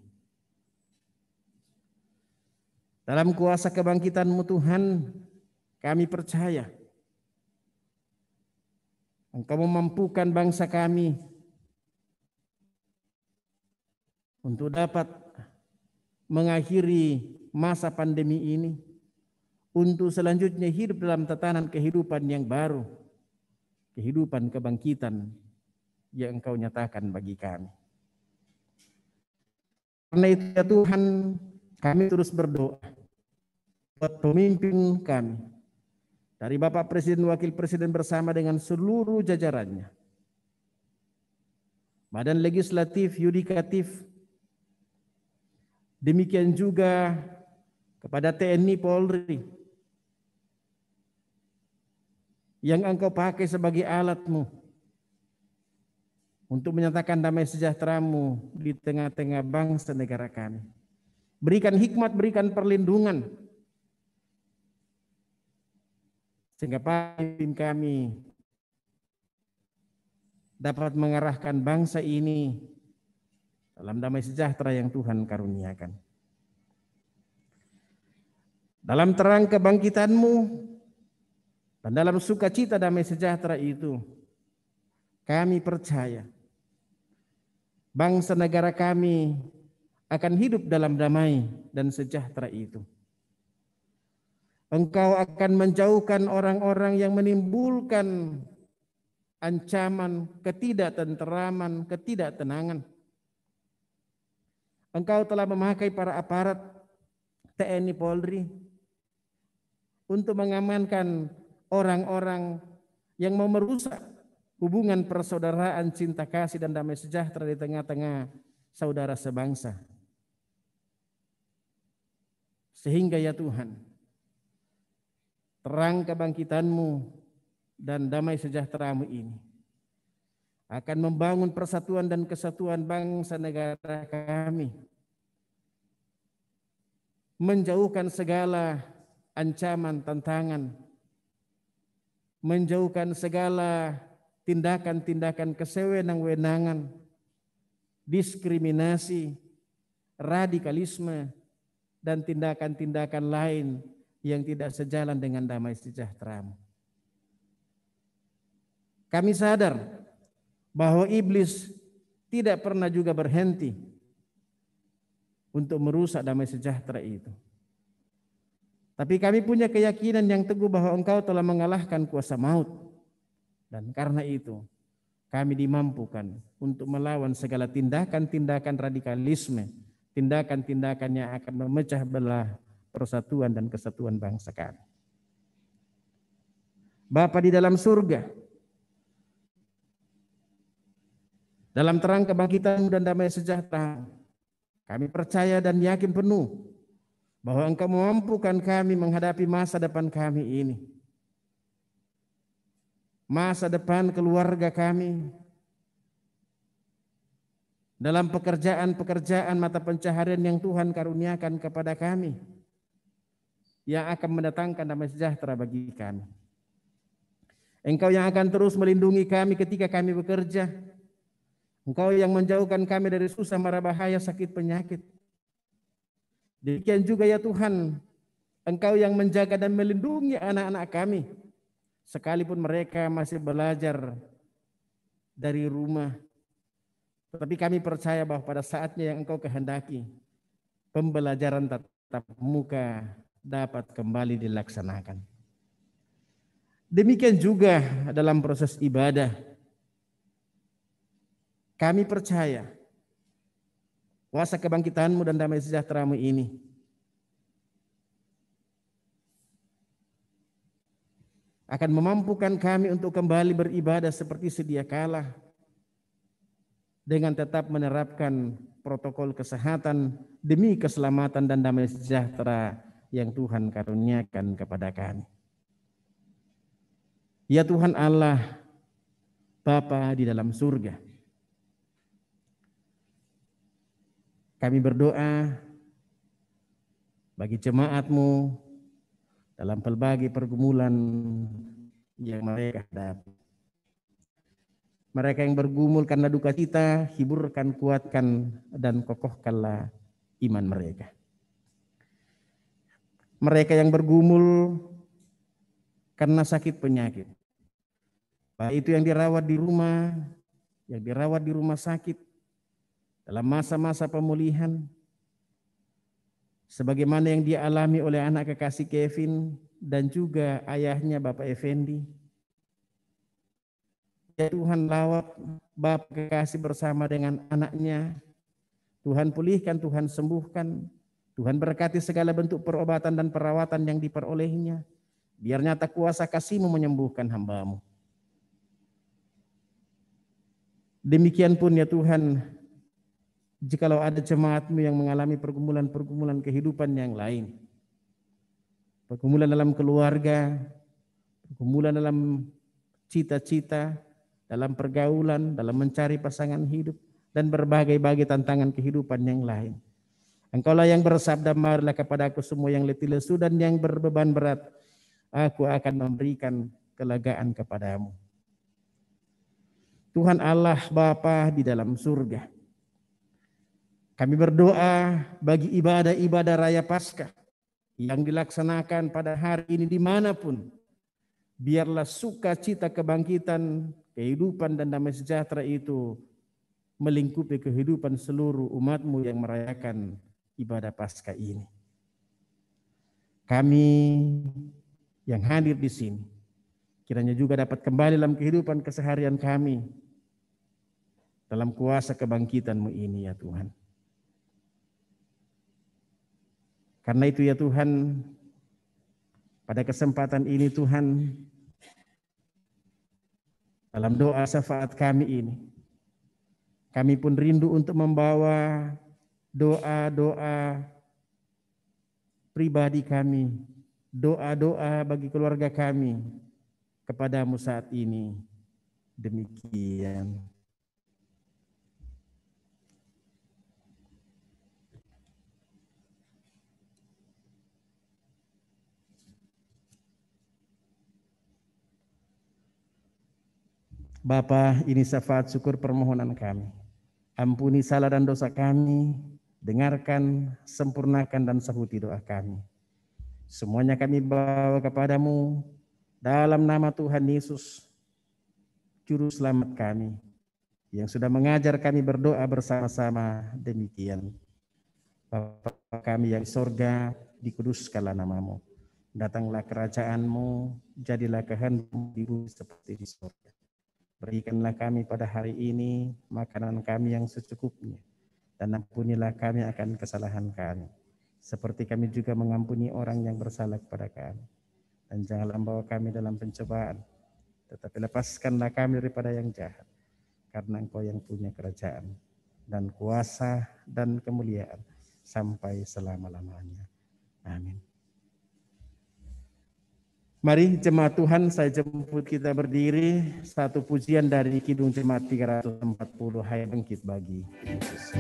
Dalam kuasa kebangkitan-Mu Tuhan, kami percaya Engkau memampukan bangsa kami untuk dapat mengakhiri masa pandemi ini, untuk selanjutnya hidup dalam tatanan kehidupan yang baru, kehidupan kebangkitan yang Engkau nyatakan bagi kami. Karena itu ya Tuhan, kami terus berdoa buat pemimpin kami, dari Bapak Presiden, Wakil Presiden bersama dengan seluruh jajarannya, badan legislatif, yudikatif, demikian juga kepada TNI Polri yang Engkau pakai sebagai alat-Mu untuk menyatakan damai sejahtera-Mu di tengah-tengah bangsa negara kami. Berikan hikmat, berikan perlindungan, sehingga pemimpin kami dapat mengarahkan bangsa ini dalam damai sejahtera yang Tuhan karuniakan. Dalam terang kebangkitan-Mu dan dalam sukacita damai sejahtera itu, kami percaya bangsa negara kami akan hidup dalam damai dan sejahtera itu. Engkau akan menjauhkan orang-orang yang menimbulkan ancaman ketidaktenteraman, ketidaktenangan. Engkau telah memakai para aparat TNI Polri untuk mengamankan orang-orang yang mau merusak hubungan persaudaraan, cinta kasih dan damai sejahtera di tengah-tengah saudara sebangsa. Sehingga ya Tuhan, terang kebangkitan-Mu dan damai sejahtera-Mu ini akan membangun persatuan dan kesatuan bangsa negara kami, menjauhkan segala ancaman, tantangan, menjauhkan segala tindakan-tindakan kesewenang-wenangan, diskriminasi, radikalisme, dan tindakan-tindakan lain yang tidak sejalan dengan damai sejahtera-Mu. Kami sadar bahwa iblis tidak pernah juga berhenti untuk merusak damai sejahtera itu. Tapi kami punya keyakinan yang teguh bahwa Engkau telah mengalahkan kuasa maut. Dan karena itu kami dimampukan untuk melawan segala tindakan-tindakan radikalisme, tindakan-tindakan yang akan memecah belah persatuan dan kesatuan bangsa kami. Bapa di dalam surga, dalam terang kebangkitan dan damai sejahtera, kami percaya dan yakin penuh bahwa Engkau memampukan kami menghadapi masa depan kami ini. Masa depan keluarga kami, dalam pekerjaan-pekerjaan mata pencaharian yang Tuhan karuniakan kepada kami, yang akan mendatangkan damai sejahtera bagi kami. Engkau yang akan terus melindungi kami ketika kami bekerja. Engkau yang menjauhkan kami dari susah mara bahaya, sakit, penyakit. Demikian juga ya Tuhan, Engkau yang menjaga dan melindungi anak-anak kami, sekalipun mereka masih belajar dari rumah. Tetapi kami percaya bahwa pada saatnya yang Engkau kehendaki, pembelajaran tatap muka dapat kembali dilaksanakan. Demikian juga dalam proses ibadah. Kami percaya kuasa kebangkitan-Mu dan damai sejahtera-Mu ini akan memampukan kami untuk kembali beribadah seperti sedia kala, dengan tetap menerapkan protokol kesehatan demi keselamatan dan damai sejahtera yang Tuhan karuniakan kepada kami. Ya Tuhan Allah, Bapa di dalam surga, kami berdoa bagi jemaat-Mu dalam berbagai pergumulan yang mereka hadapi. Mereka yang bergumul karena duka cita, hiburkan, kuatkan, dan kokohkanlah iman mereka. Mereka yang bergumul karena sakit penyakit, baik itu yang dirawat di rumah, yang dirawat di rumah sakit, dalam masa-masa pemulihan, sebagaimana yang dialami oleh anak kekasih Kevin dan juga ayahnya Bapak Effendi. Ya Tuhan, lawat Bapak kekasih bersama dengan anaknya. Tuhan pulihkan, Tuhan sembuhkan. Tuhan berkati segala bentuk perobatan dan perawatan yang diperolehnya. Biar nyata kuasa kasih-Mu menyembuhkan hamba-Mu. Demikian pun ya Tuhan, jikalau ada jemaat-Mu yang mengalami pergumulan-pergumulan kehidupan yang lain, pergumulan dalam keluarga, pergumulan dalam cita-cita, dalam pergaulan, dalam mencari pasangan hidup, dan berbagai-bagai tantangan kehidupan yang lain. Engkaulah yang bersabda, marilah kepadaku semua yang letih lesu dan yang berbeban berat, aku akan memberikan kelegaan kepadamu. Tuhan Allah Bapa di dalam surga, kami berdoa bagi ibadah-ibadah Raya Paskah yang dilaksanakan pada hari ini dimanapun. Biarlah sukacita kebangkitan, kehidupan dan damai sejahtera itu melingkupi kehidupan seluruh umat-Mu yang merayakan ibadah Paskah ini. Kami yang hadir di sini, kiranya juga dapat kembali dalam kehidupan keseharian kami, dalam kuasa kebangkitan-Mu ini ya Tuhan. Karena itu ya Tuhan, pada kesempatan ini Tuhan, dalam doa syafaat kami ini, kami pun rindu untuk membawa doa-doa pribadi kami, doa-doa bagi keluarga kami kepadamu saat ini. Demikian. Bapa, ini syafaat syukur permohonan kami. Ampuni salah dan dosa kami, dengarkan, sempurnakan dan sahuti doa kami. Semuanya kami bawa kepadamu dalam nama Tuhan Yesus, Juru Selamat kami, yang sudah mengajar kami berdoa bersama-sama demikian. Bapa kami yang di sorga, dikuduskanlah namamu. Datanglah kerajaan-Mu, jadilah kehendak-Mu di bumi seperti di sorga. Berikanlah kami pada hari ini makanan kami yang secukupnya, dan ampunilah kami akan kesalahan kami, seperti kami juga mengampuni orang yang bersalah kepada kami. Dan janganlah membawa kami dalam pencobaan, tetapi lepaskanlah kami daripada yang jahat, karena Engkau yang punya kerajaan, dan kuasa, dan kemuliaan, sampai selama-lamanya. Amin. Mari jemaat Tuhan, saya jemput kita berdiri. Satu pujian dari Kidung Jemaat 340, Hai Bangkit Bagi Yesus.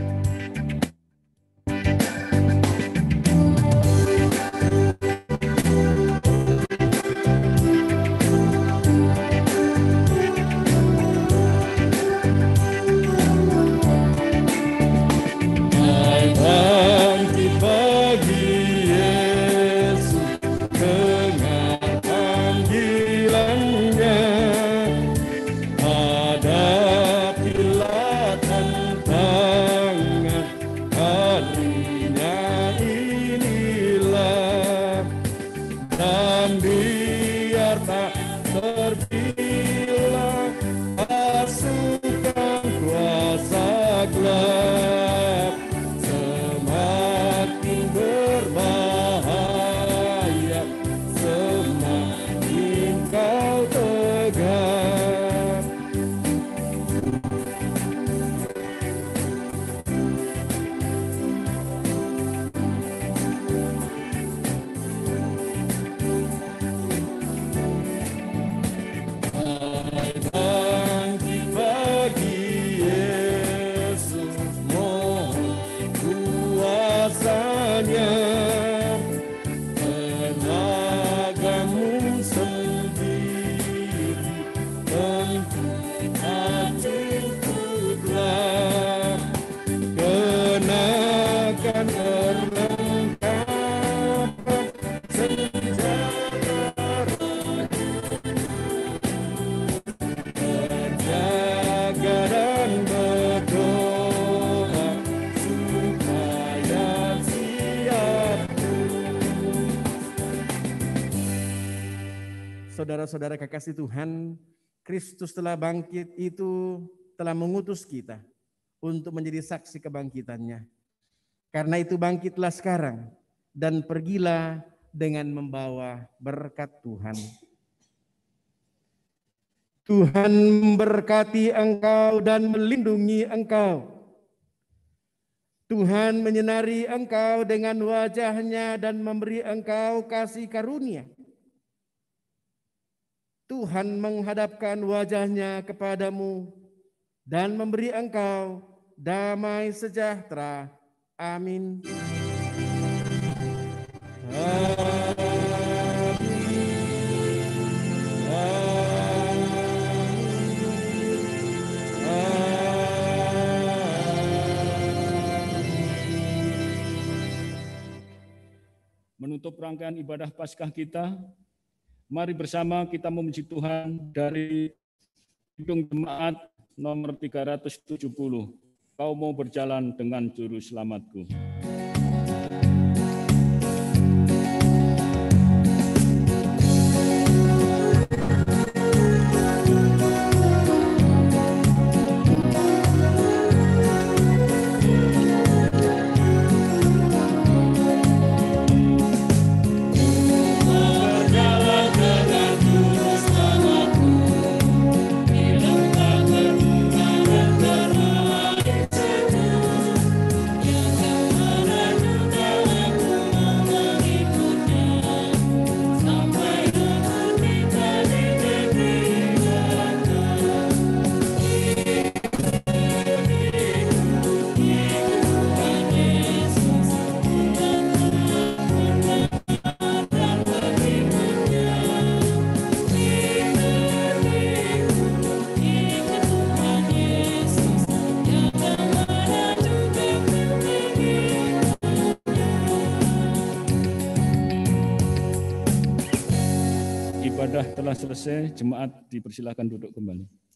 Saudara-saudara kekasih Tuhan, Kristus telah bangkit itu telah mengutus kita untuk menjadi saksi kebangkitannya. Karena itu bangkitlah sekarang dan pergilah dengan membawa berkat Tuhan. Tuhan memberkati engkau dan melindungi engkau. Tuhan menyinari engkau dengan wajah-Nya dan memberi engkau kasih karunia. Tuhan menghadapkan wajah-Nya kepadamu dan memberi engkau damai sejahtera. Amin. Menutup rangkaian ibadah Paskah kita, mari bersama kita memuji Tuhan dari Kidung Jemaat nomor 370. Kau mau berjalan dengan juru selamatku. Ibadah telah selesai, jemaat dipersilakan duduk kembali.